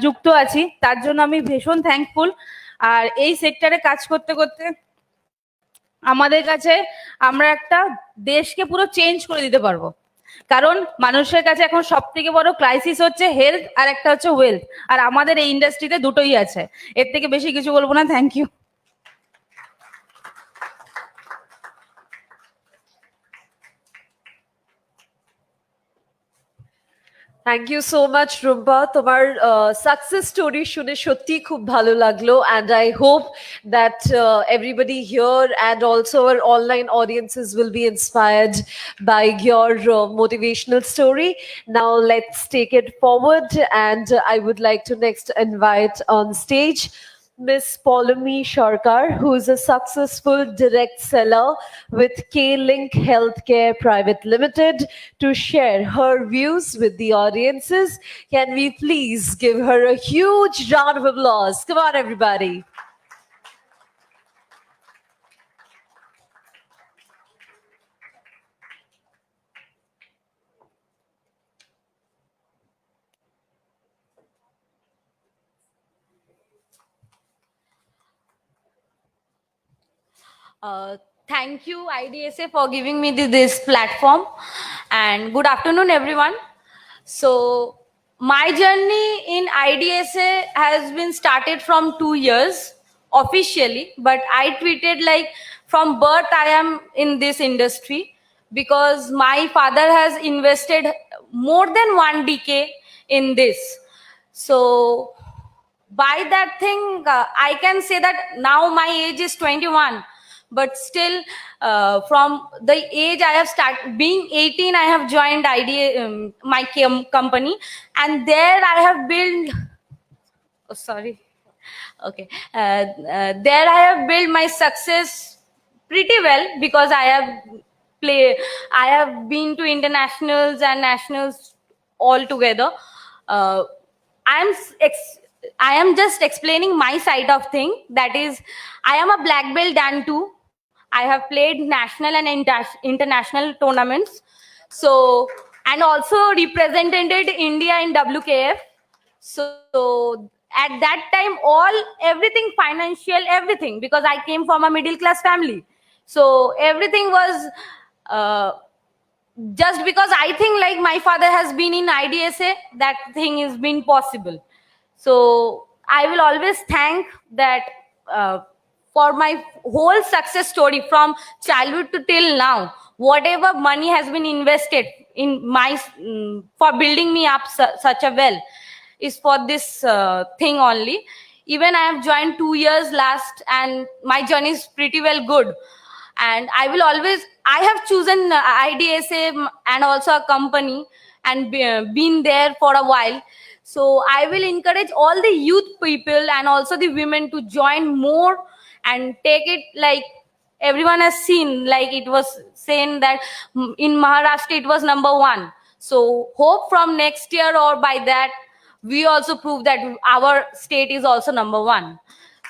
যুক্ত আছি, তার জন্য আমি ভীষণ থ্যাঙ্কফুল। আর এই সেক্টরে কাজ করতে করতে আমাদের কাছে আমরা একটা দেশকে পুরো চেঞ্জ করে দিতে পারবো, কারণ মানুষের কাছে এখন সব থেকে বড় ক্রাইসিস হচ্ছে হেলথ আর একটা হচ্ছে ওয়েলথ, আর আমাদের এই ইন্ডাস্ট্রিতে দুটোই আছে। এর থেকে বেশি কিছু বলবো না। Thank you. Thank you so much, Rumpa. তোমার success story শুনে সত্যি খুব ভালো লাগলো, and I hope that everybody here and also our online audiences will be inspired by your motivational story. Now let's take it forward, and I would like to next invite on stage Miss Paulomi Sharkar, who is a successful direct seller with K-Link Healthcare Private Limited, to share her views with the audiences. Can we please give her a huge round of applause? Come on, everybody. Thank you, IDSA, for giving me this platform. And good afternoon, everyone. So, my journey in IDSA has been started from 2 years officially, but I treated like from birth I am in this industry because my father has invested more than 1 decade in this. So, by that thing, I can say that now my age is 21, but still, from the age I have started being 18, I have joined idea my company, and there I have built. Oh, sorry. Okay, there I have built my success pretty well because I have been to internationals and nationals all together. Uh, I am I am just explaining my side of thing. That is, I am a black belt Dan too. I have played national and international tournaments. So, and also represented India in WKF. So at that time, everything financial, everything, because I came from a middle class family. So everything was uh, just because I think like my father has been in IDSA, that thing has been possible. So I will always thank that for my whole success story from childhood to till now. Whatever money has been invested in my for building me up such a well is for this thing only. Even I have joined 2 years last, and my journey is pretty well good. And I will always, I have chosen IDSA and also a company and been there for a while. So I will encourage all the youth people and also the women to join more and take it like everyone has seen, like it was saying that in Maharashtra it was #1. So hope from next year or by that we also prove that our state is also #1.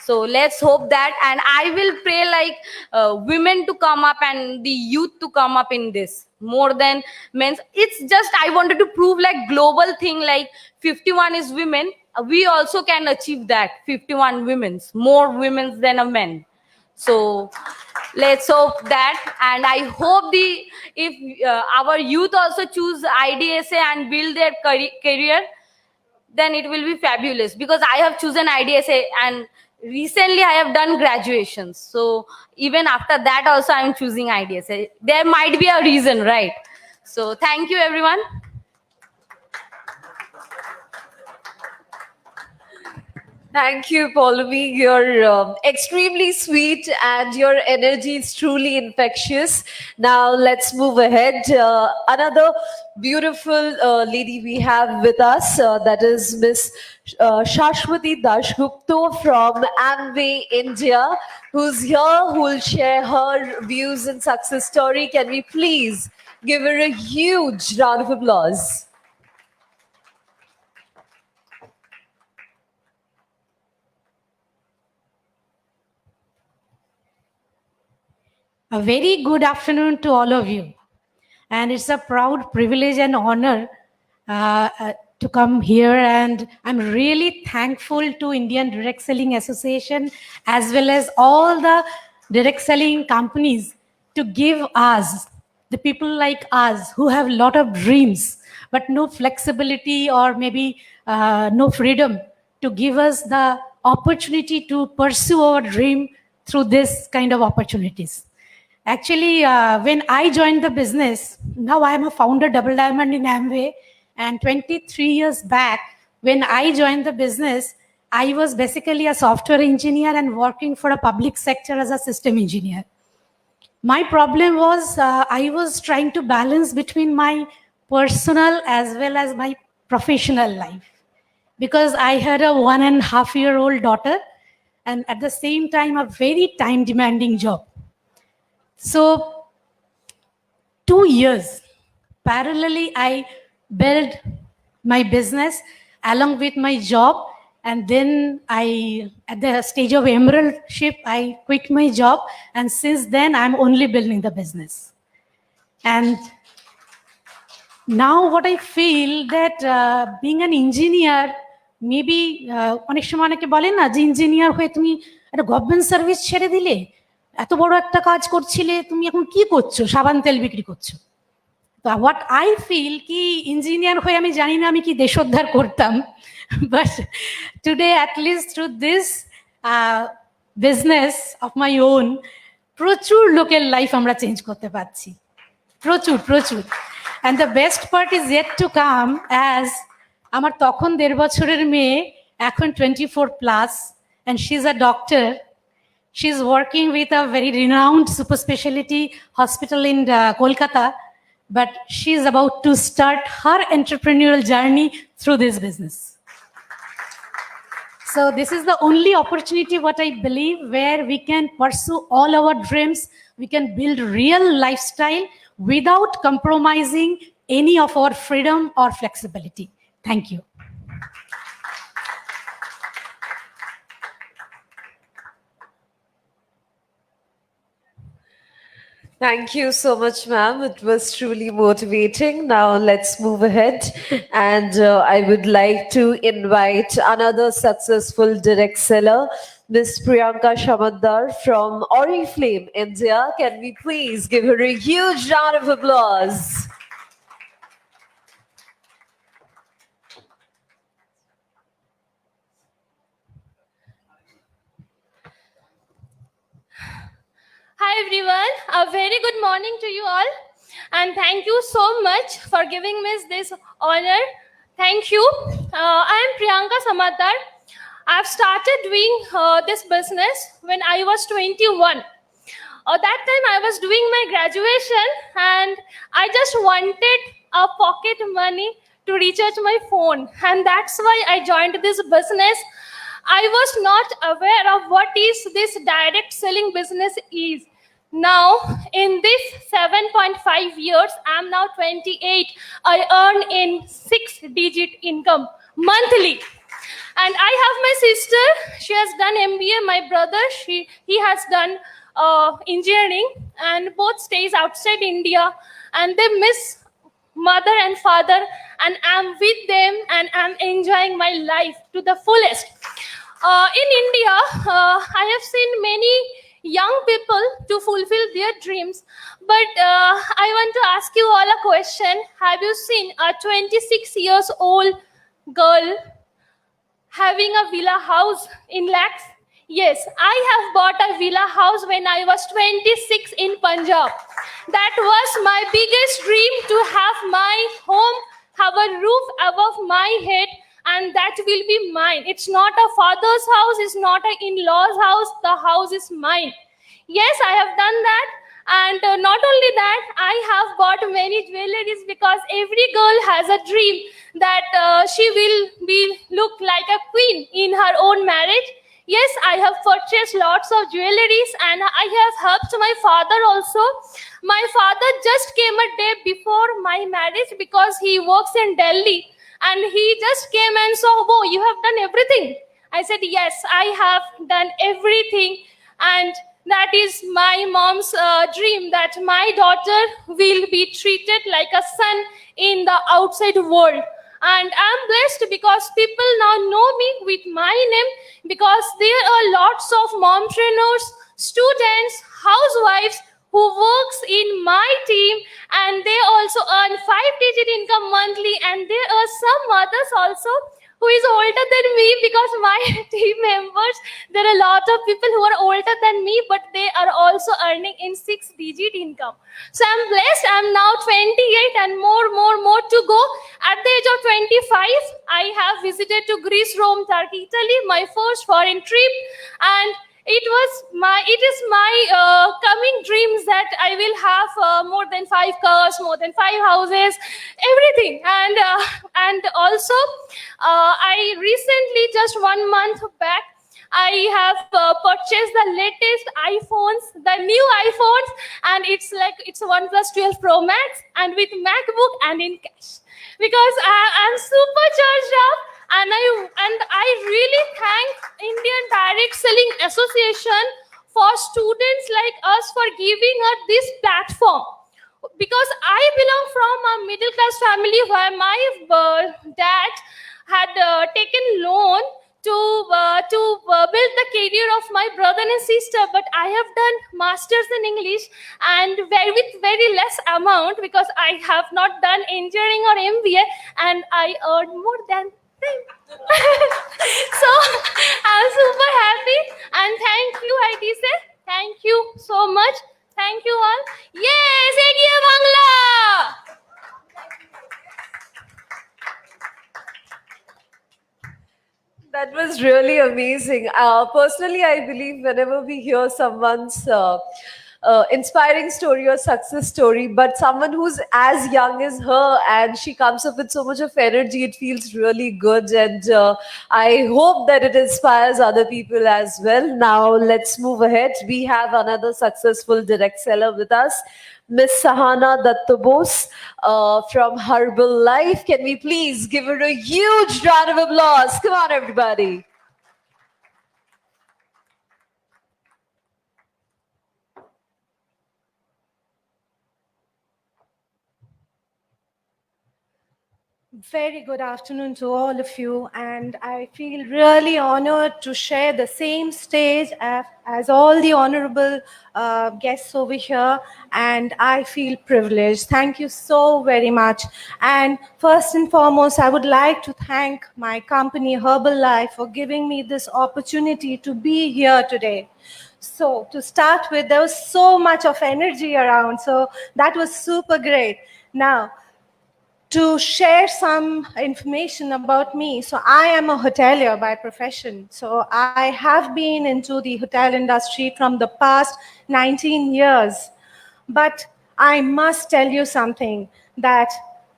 So let's hope that, and I will pray like women to come up and the youth to come up in this more than men. It's just I wanted to prove like global thing, like 51 is women. We also can achieve that 51 women's, more women's than a men. So let's hope that, and I hope if our youth also choose IDSA and build their career, then it will be fabulous, because I have chosen IDSA and recently I have done graduations. So even after that also I am choosing IDSA. There might be a reason, right? So thank you, everyone. Thank you, Paulomi. You're extremely sweet and your energy is truly infectious. Now let's move ahead. Another beautiful lady we have with us, that is Miss Shashwati Dashgupta from Amway India, who's here, who will share her views and success story. Can we please give her a huge round of applause? A very good afternoon to all of you. And it's a proud privilege and honor to come here. And I'm really thankful to Indian Direct Selling Association as well as all the direct selling companies to give us, the people like us who have a lot of dreams, but no flexibility or maybe no freedom, to give us the opportunity to pursue our dream through this kind of opportunities. Actually, when I joined the business, now I am a founder Double Diamond in Amway, and 23 years back, when I joined the business, I was basically a software engineer and working for a public sector as a system engineer. My problem was I was trying to balance between my personal as well as my professional life, because I had a 1.5-year-old daughter and at the same time, a very time demanding job. So 2 years parallelly, I built my business along with my job. And then at the stage of emeraldship, I quit my job. And since then, I'm only building the business. And now what I feel that being an engineer, maybe অনেক সময় অনেকে বলেন না যে engineer হয়ে তুমি একটা government service ছেড়ে দিলে, এত বড় একটা কাজ করছিলে, তুমি এখন কি করছো? সাবান তেল বিক্রি করছো। তো what I feel কি ইঞ্জিনিয়ার হয়ে আমি জানি না আমি কি দেশোদ্ধার করতাম, but today at least through this business of my own, প্রচুর লোকের লাইফ আমরা চেঞ্জ করতে পারছি, প্রচুর প্রচুর। And the best part is yet to come, as আমার তখন 1.5 বছরের মেয়ে এখন 24 plus, and she's a doctor. She's working with a very renowned super specialty hospital in Kolkata, but she's about to start her entrepreneurial journey through this business. So this is the only opportunity, what I believe, where we can pursue all our dreams. We can build real lifestyle without compromising any of our freedom or flexibility. Thank you. Thank you so much, ma'am. It was truly motivating. Now let's move ahead. And I would like to invite another successful direct seller, Miss Priyanka Shamadar from Oriflame, India. Can we please give her a huge round of applause? Hi everyone, a very good morning to you all, and thank you so much for giving me this honor. Thank you. I am Priyanka Shamadar. I've started doing this business when I was 21. That time I was doing my graduation and I just wanted a pocket money to recharge my phone, and that's why I joined this business. I was not aware of what is this direct selling business is. Now, in this 7.5 years, I'm now 28. I earn in 6-digit income monthly. And I have my sister. She has done MBA. My brother, he has done engineering, and both stays outside India. And they miss mother and father, and I'm with them, and I'm enjoying my life to the fullest. In India, I have seen many young people to fulfill their dreams, but I want to ask you all a question. Have you seen a 26 years old girl having a villa house in lakhs? Yes, I have bought a villa house when I was 26 in Punjab. That was my biggest dream, to have my home, have a roof above my head, and that will be mine. It's not a father's house, it's not an in-law's house, the house is mine. Yes, I have done that. And not only that, I have bought many jewelries, because every girl has a dream that she will look like a queen in her own marriage. Yes, I have purchased lots of jewelries, and I have helped my father also. My father just came a day before my marriage because he works in Delhi. And he just came and saw, "Oh, you have done everything." I said, "Yes, I have done everything." And that is my mom's dream, that my daughter will be treated like a son in the outside world. And I'm blessed because people now know me with my name, because there are lots of mompreneurs, students, housewives who works in my team, and they also earn 5-digit income monthly. And there are some mothers also who is older than me, because my team members, there are a lot of people who are older than me, but they are also earning in 6-digit income. So I'm blessed. I'm now 28 and more to go. At the age of 25, I have visited to Greece, Rome, Turkey, Italy, my first foreign trip. And it is my coming dreams that I will have more than 5 cars, more than 5 houses, everything. And also, I recently, just 1 month back, I have purchased the latest iPhones, the new iPhones, and it's like it's OnePlus 12 Pro Max, and with MacBook and in cash, because I'm super charged up, and I really thank Indian Direct Selling Association for students like us for giving us this platform, because I belong from a middle class family where my dad had taken loan to build the career of my brother and sister, but I have done masters in English and with very less amount, because I have not done engineering or MBA, and I earned more than them. So I'm super happy, and thank you, IDSA. Thank you so much. Thank you all. Yes, Egiye Bangla. That was really amazing. Personally, I believe whenever we hear someone's inspiring story or success story, but someone who's as young as her and she comes up with so much of energy, it feels really good. And I hope that it inspires other people as well. Now, let's move ahead. We have another successful direct seller with us, Miss Sahana Dattabose from Herbal Life. Can we please give her a huge round of applause? Come on, everybody. Very good afternoon to all of you, and I feel really honored to share the same stage as all the honorable guests over here, and I feel privileged. Thank you so very much. And first and foremost, I would like to thank my company Herbalife for giving me this opportunity to be here today. So to start with, there was so much of energy around, so that was super great. Now, to share some information about me. So I am a hotelier by profession. So I have been into the hotel industry from the past 19 years. But I must tell you something, that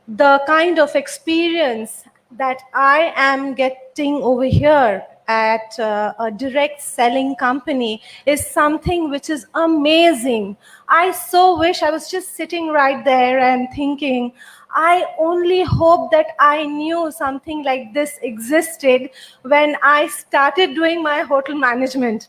the kind of experience that I am getting over here at a direct selling company is something which is amazing. I so wish I was just sitting right there and thinking, I only hope that I knew something like this existed when I started doing my hotel management.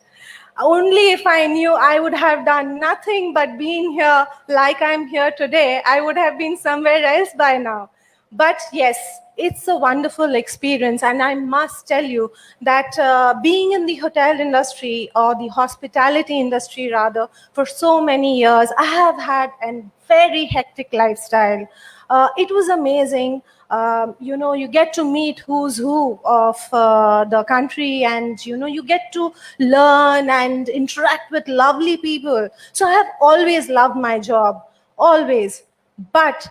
Only if I knew, I would have done nothing but being here like I'm here today. I would have been somewhere else by now. But yes, it's a wonderful experience, and I must tell you that being in the hotel industry, or the hospitality industry rather, for so many years, I have had a very hectic lifestyle. It was amazing. You get to meet who's who of the country, and you get to learn and interact with lovely people. So I have always loved my job, always. But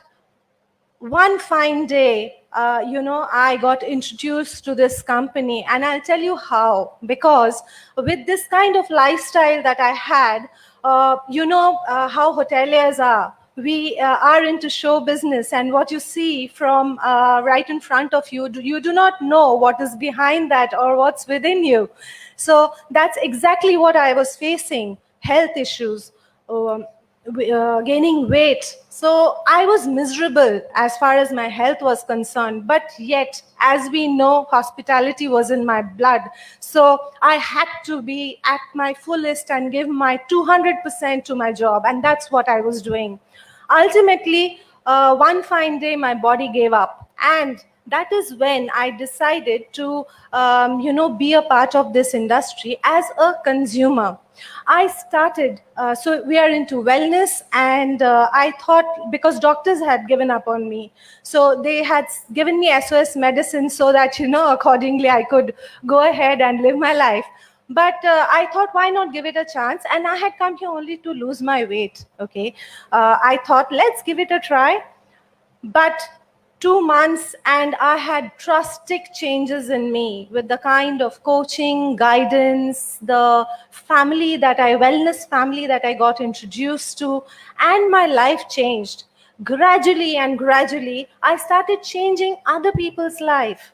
one fine day, I got introduced to this company, and I'll tell you how. Because with this kind of lifestyle that I had, how hoteliers are. We are into show business, and what you see from right in front of you, you do not know what is behind that or what's within you. So that's exactly what I was facing, health issues. Gaining weight. So I was miserable as far as my health was concerned. But yet, as we know, hospitality was in my blood. So I had to be at my fullest and give my 200% to my job. And that's what I was doing. Ultimately, one fine day, my body gave up. And that is when I decided to, be a part of this industry as a consumer. I started, so we are into wellness, and I thought, because doctors had given up on me, so they had given me SOS medicine so that, accordingly I could go ahead and live my life. But I thought, why not give it a chance? And I had come here only to lose my weight, okay? I thought, let's give it a try. But 2 months, and I had drastic changes in me with the kind of coaching, guidance, the wellness family that I got introduced to, and my life changed. Gradually, I started changing other people's life.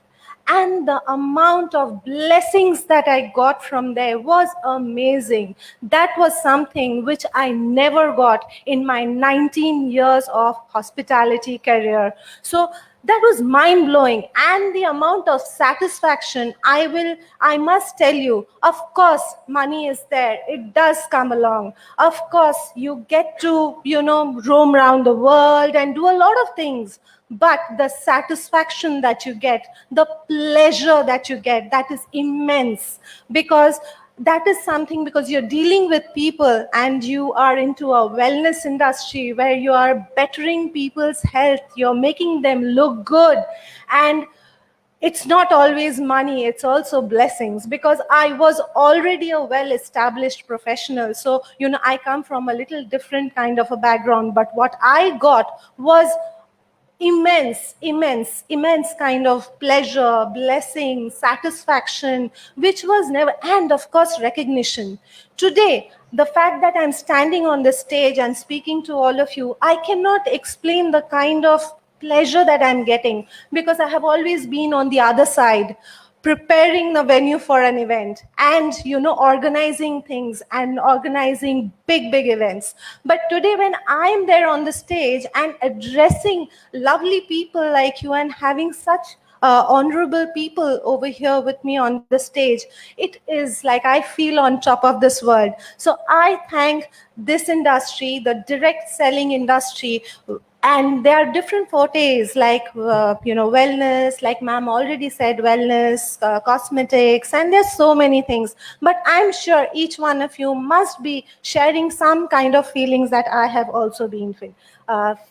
and the amount of blessings that I got from there was amazing. That was something which I never got in my 19 years of hospitality career. So that was mind blowing, and the amount of satisfaction, I must tell you, of course money is there, it does come along. Of course you get to, roam around the world and do a lot of things, but the satisfaction that you get, the pleasure that you get, that is immense. Because that is something, because you're dealing with people and you are into a wellness industry where you are bettering people's health, you're making them look good. And it's not always money, it's also blessings, because I was already a well established professional. So I come from a little different kind of a background, but what I got was immense kind of pleasure, blessing, satisfaction, which was never, and of course recognition. Today, the fact that I'm standing on the stage and speaking to all of you, I cannot explain the kind of pleasure that I'm getting, because I have always been on the other side, preparing the venue for an event and organizing things and organizing big events. But today when I'm there on the stage and addressing lovely people like you and having such honorable people over here with me on the stage, it is like I feel on top of this world. So I thank this industry, the direct selling industry. And there are different fortes like wellness, like ma'am already said, wellness, cosmetics, and there's so many things. But I'm sure each one of you must be sharing some kind of feelings that I have also been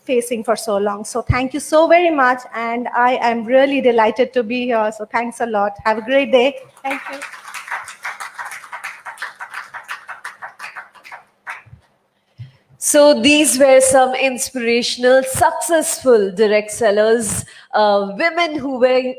facing for so long. So thank you so very much, and I am really delighted to be here. So thanks a lot. Have a great day. Thank you. So these were some inspirational, successful direct sellers, women who were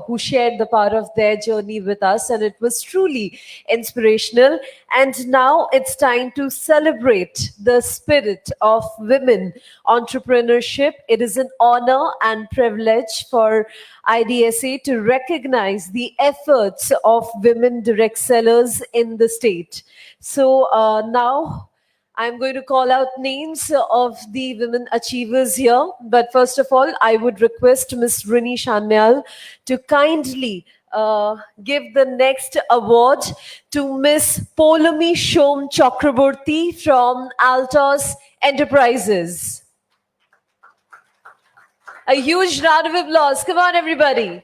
who shared the part of their journey with us, and it was truly inspirational. And now it's time to celebrate the spirit of women entrepreneurship. It is an honor and privilege for IDSA to recognize the efforts of women direct sellers in the state. So now I'm going to call out names of the women achievers here. But first of all, I would request Ms. Rini Shanmyal to kindly give the next award to Ms. Polumi Shom Chakraborty from Altos Enterprises. A huge round of applause. Come on, everybody.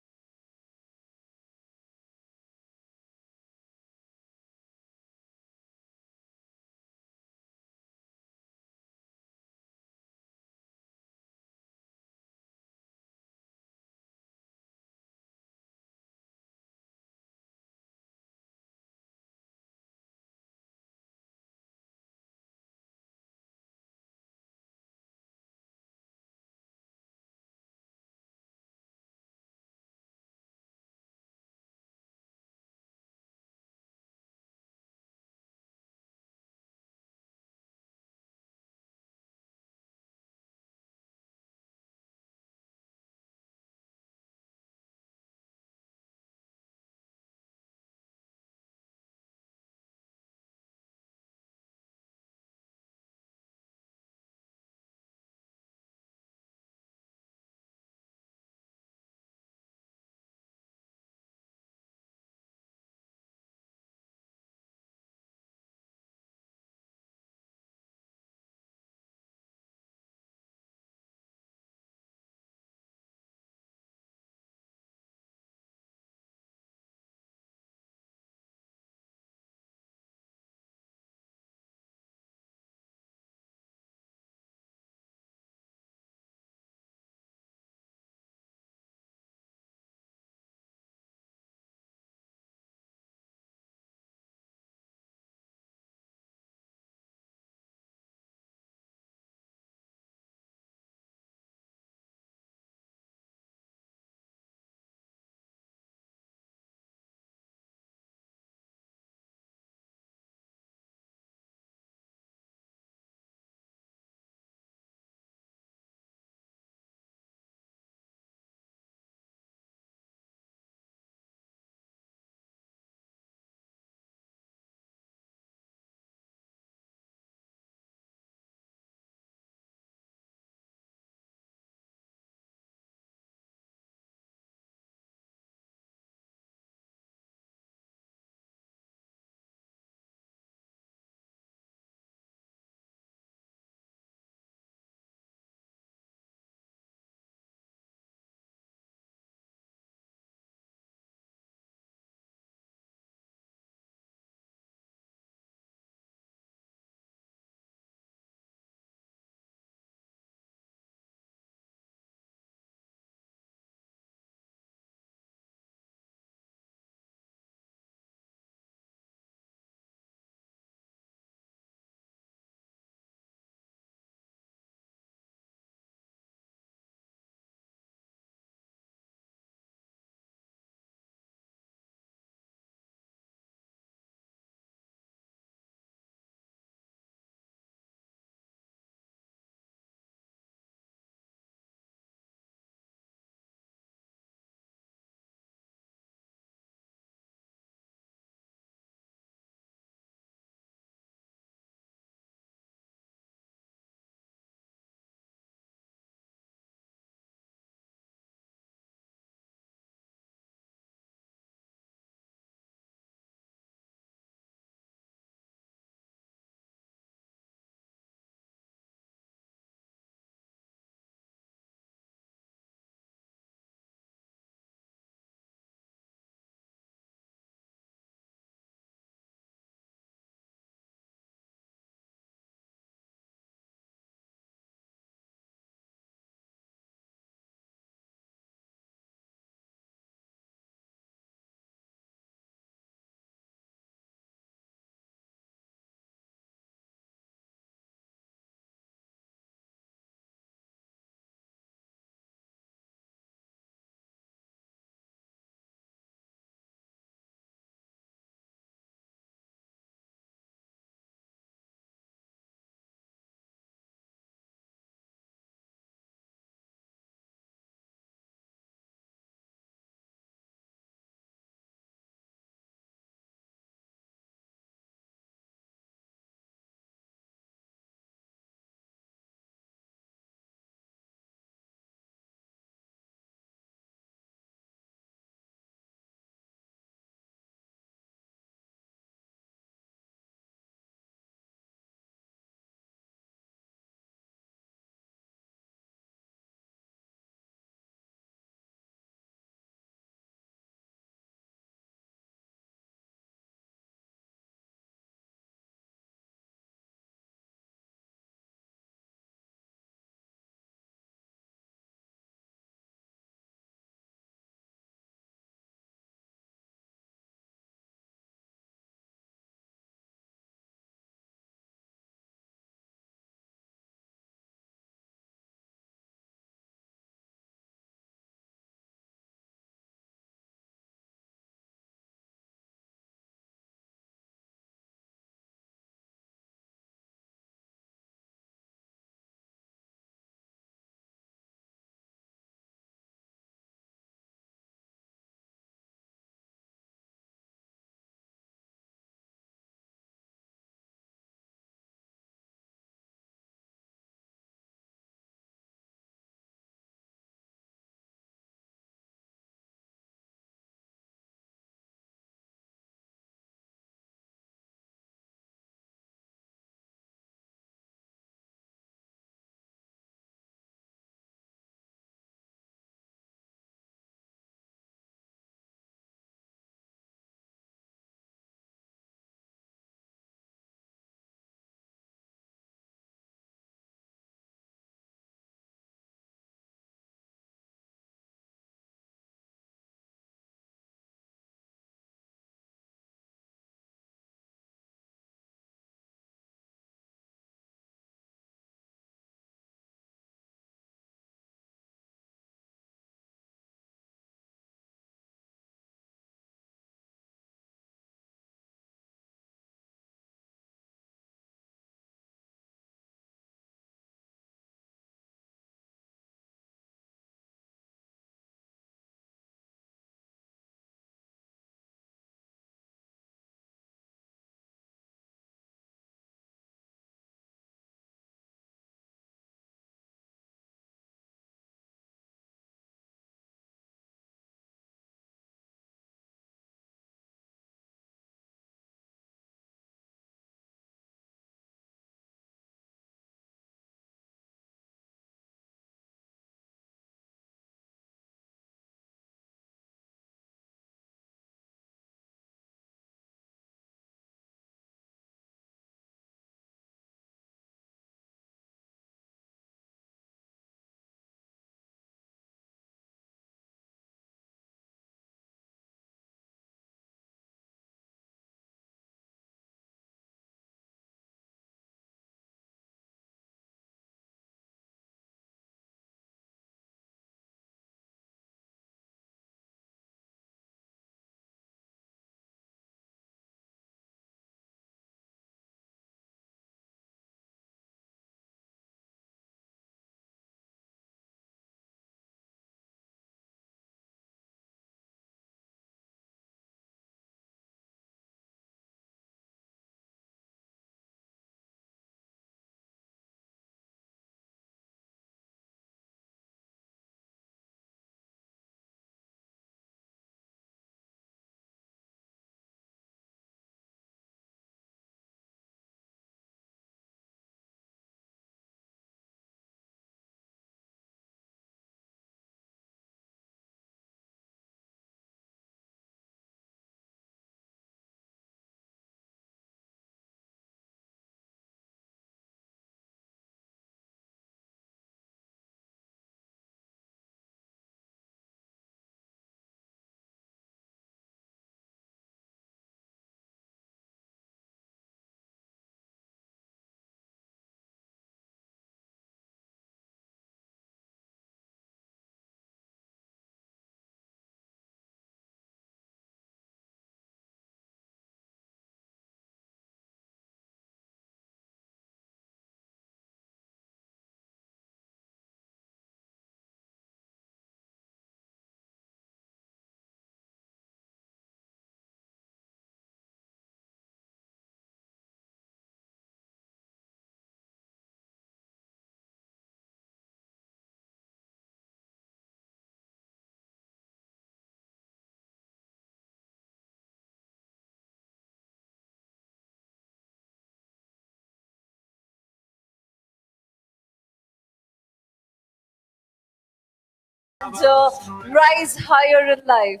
and rise higher in life.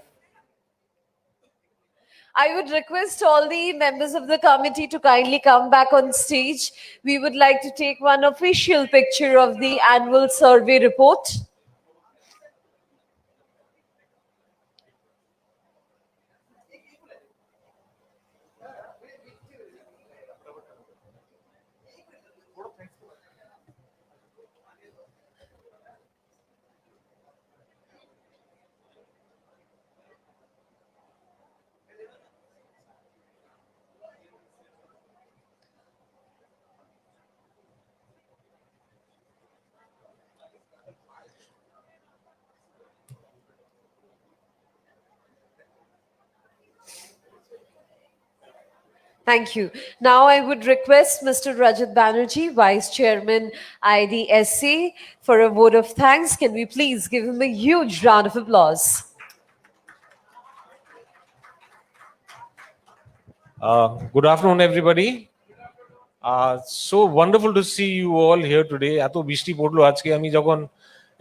I would request all the members of the committee to kindly come back on stage. We would like to take one official picture of the annual survey report. Thank you. Now I would request Mr. Rajat Banerjee, Vice Chairman IDSA, for a vote of thanks. Can we please give him a huge round of applause? Good afternoon, everybody. So wonderful to see you all here today. এত বৃষ্টি পড়লো আজকে আমি যখন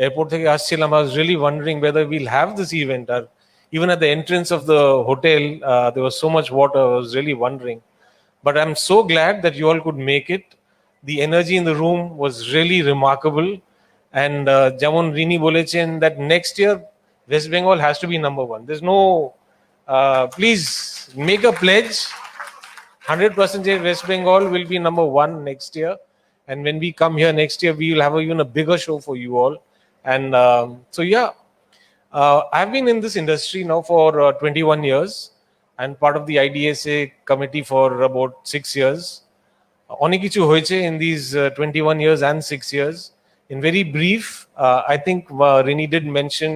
airport থেকে আসছিলাম I was really wondering whether we'll have this event. Or even at the entrance of the hotel, there was so much water. I was really wondering. But I'm so glad that you all could make it. The energy in the room was really remarkable. And যেমন রিনি বলেছেন that next year West Bengal has to be number one. There's no, please make a pledge. 100% West Bengal will be number one next year. And when we come here next year, we will have even a bigger show for you all. And so, yeah, I've been in this industry now for 21 years and part of the IDSA committee for about 6 years. অনেক কিছু হয়েছে in these 21 years and 6 years. In very brief, I think Rini did mention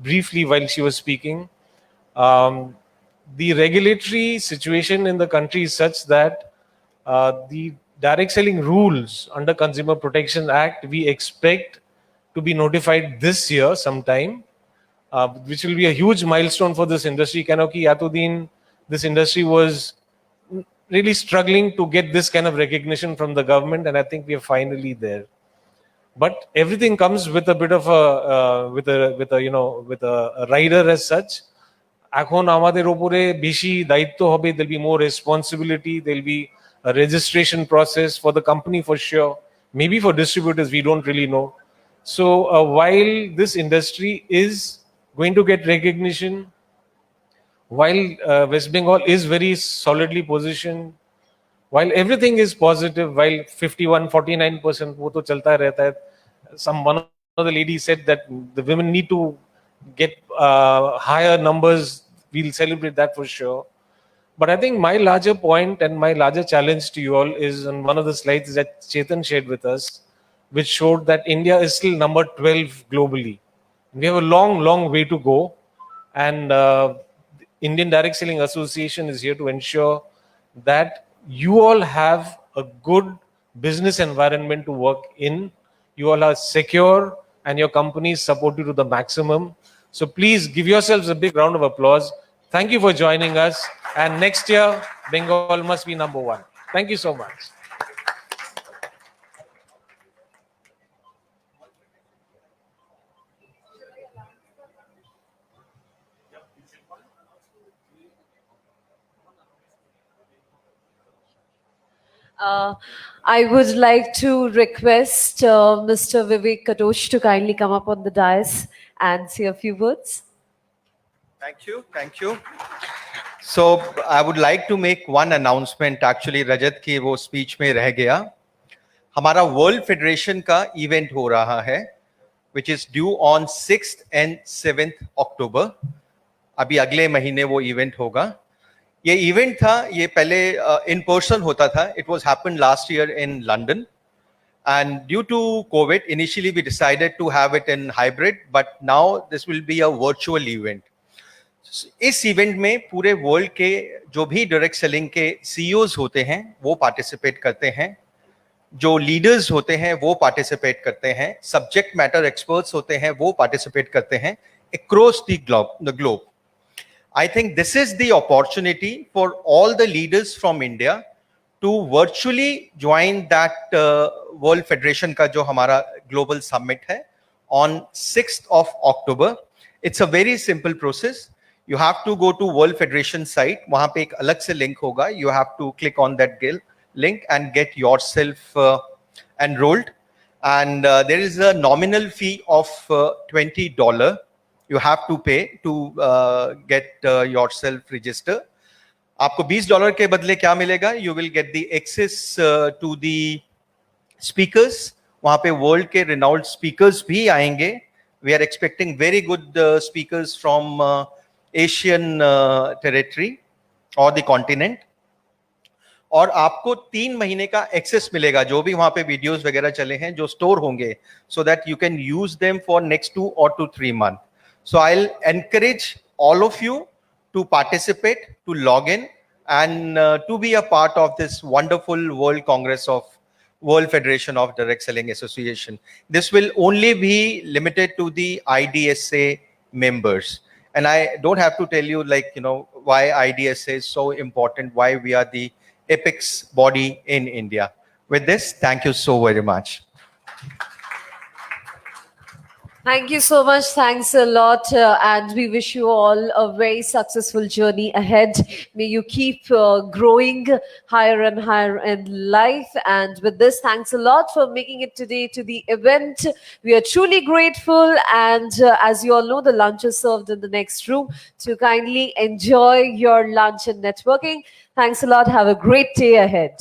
briefly while she was speaking, the regulatory situation in the country is such that the direct selling rules under Consumer Protection Act, we expect to be notified this year sometime, which will be a huge milestone for this industry. Kanoki Atudin, this industry was really struggling to get this kind of recognition from the government, and I think we are finally there. But everything comes with a bit of a rider as such. এখন আমাদের উপরে বেশি দায়িত্ব হবে, there'll be more responsibility, there'll be a registration process for the company for sure, maybe for distributors, we don't really know. So while this industry is going to get recognition, while West Bengal is very solidly positioned, while everything is positive, while 51-49% wo to chalta rehta hai, one of the ladies said that the women need to get higher numbers. We'll celebrate that for sure. But I think my larger point and my larger challenge to you all is on one of the slides that Chetan shared with us, which showed that India is still number 12 globally. We have a long, long way to go. And the Indian Direct Selling Association is here to ensure that you all have a good business environment to work in. You all are secure and your companies support you to the maximum. So please give yourselves a big round of applause. Thank you for joining us. And next year, Bengal must be number one. Thank you so much. I would like to request Mr. Vivek Katosh to kindly come up on the dais and say a few words. Thank you. Thank you. So I would like to make one announcement. Actually, Rajat की वो speech में रह गया. हमारा World Federation का event हो रहा है, which is due on 6th and 7th October. अभी अगले महीने वो event होगा. ये event था, ये पहले in person होता था. It was happened last year in London. And due to COVID, initially we decided to have it in hybrid, but now this will be a virtual event. इस event में पूरे world के जो भी direct selling के CEOs होते हैं वो पार्टिसिपेट करते हैं, जो लीडर्स होते हैं वो पार्टिसिपेट करते हैं, सब्जेक्ट मैटर एक्सपर्ट्स होते हैं वो पार्टिसिपेट करते हैं across the globe. I think this is the opportunity for all the leaders from India to virtually join that World Federation का जो हमारा global summit है on 6th of October. It's a very simple process. You have to go to World Federation site. वहाँ पे एक अलग से link होगा. You have to click on that link and get yourself enrolled. And there is a nominal fee of $20 you have to pay to get yourself registered. आपको $20 के बदले क्या मिलेगा? You will get the access to the speakers. वहाँ पे world के renowned speakers भी आएंगे. We are expecting very good speakers from Asian territory or the continent. और आपको 3 महीने का एक्सेस मिलेगा जो भी वहां पे वीडियोस वगैरह चले हैं जो स्टोर होंगे, so that you can use them for next 2 or 3 months. So I'll encourage all of you to participate, to log in, and to be a part of this wonderful World Congress of World Federation of Direct Selling Association. This will only be limited to the IDSA members. And I don't have to tell you, like, why IDSA is so important, why we are the apex body in India. With this, thank you so very much. Thank you so much. Thanks a lot. And we wish you all a very successful journey ahead. May you keep growing higher and higher in life. And with this, thanks a lot for making it today to the event. We are truly grateful. And as you all know, the lunch is served in the next room. So kindly enjoy your lunch and networking. Thanks a lot. Have a great day ahead.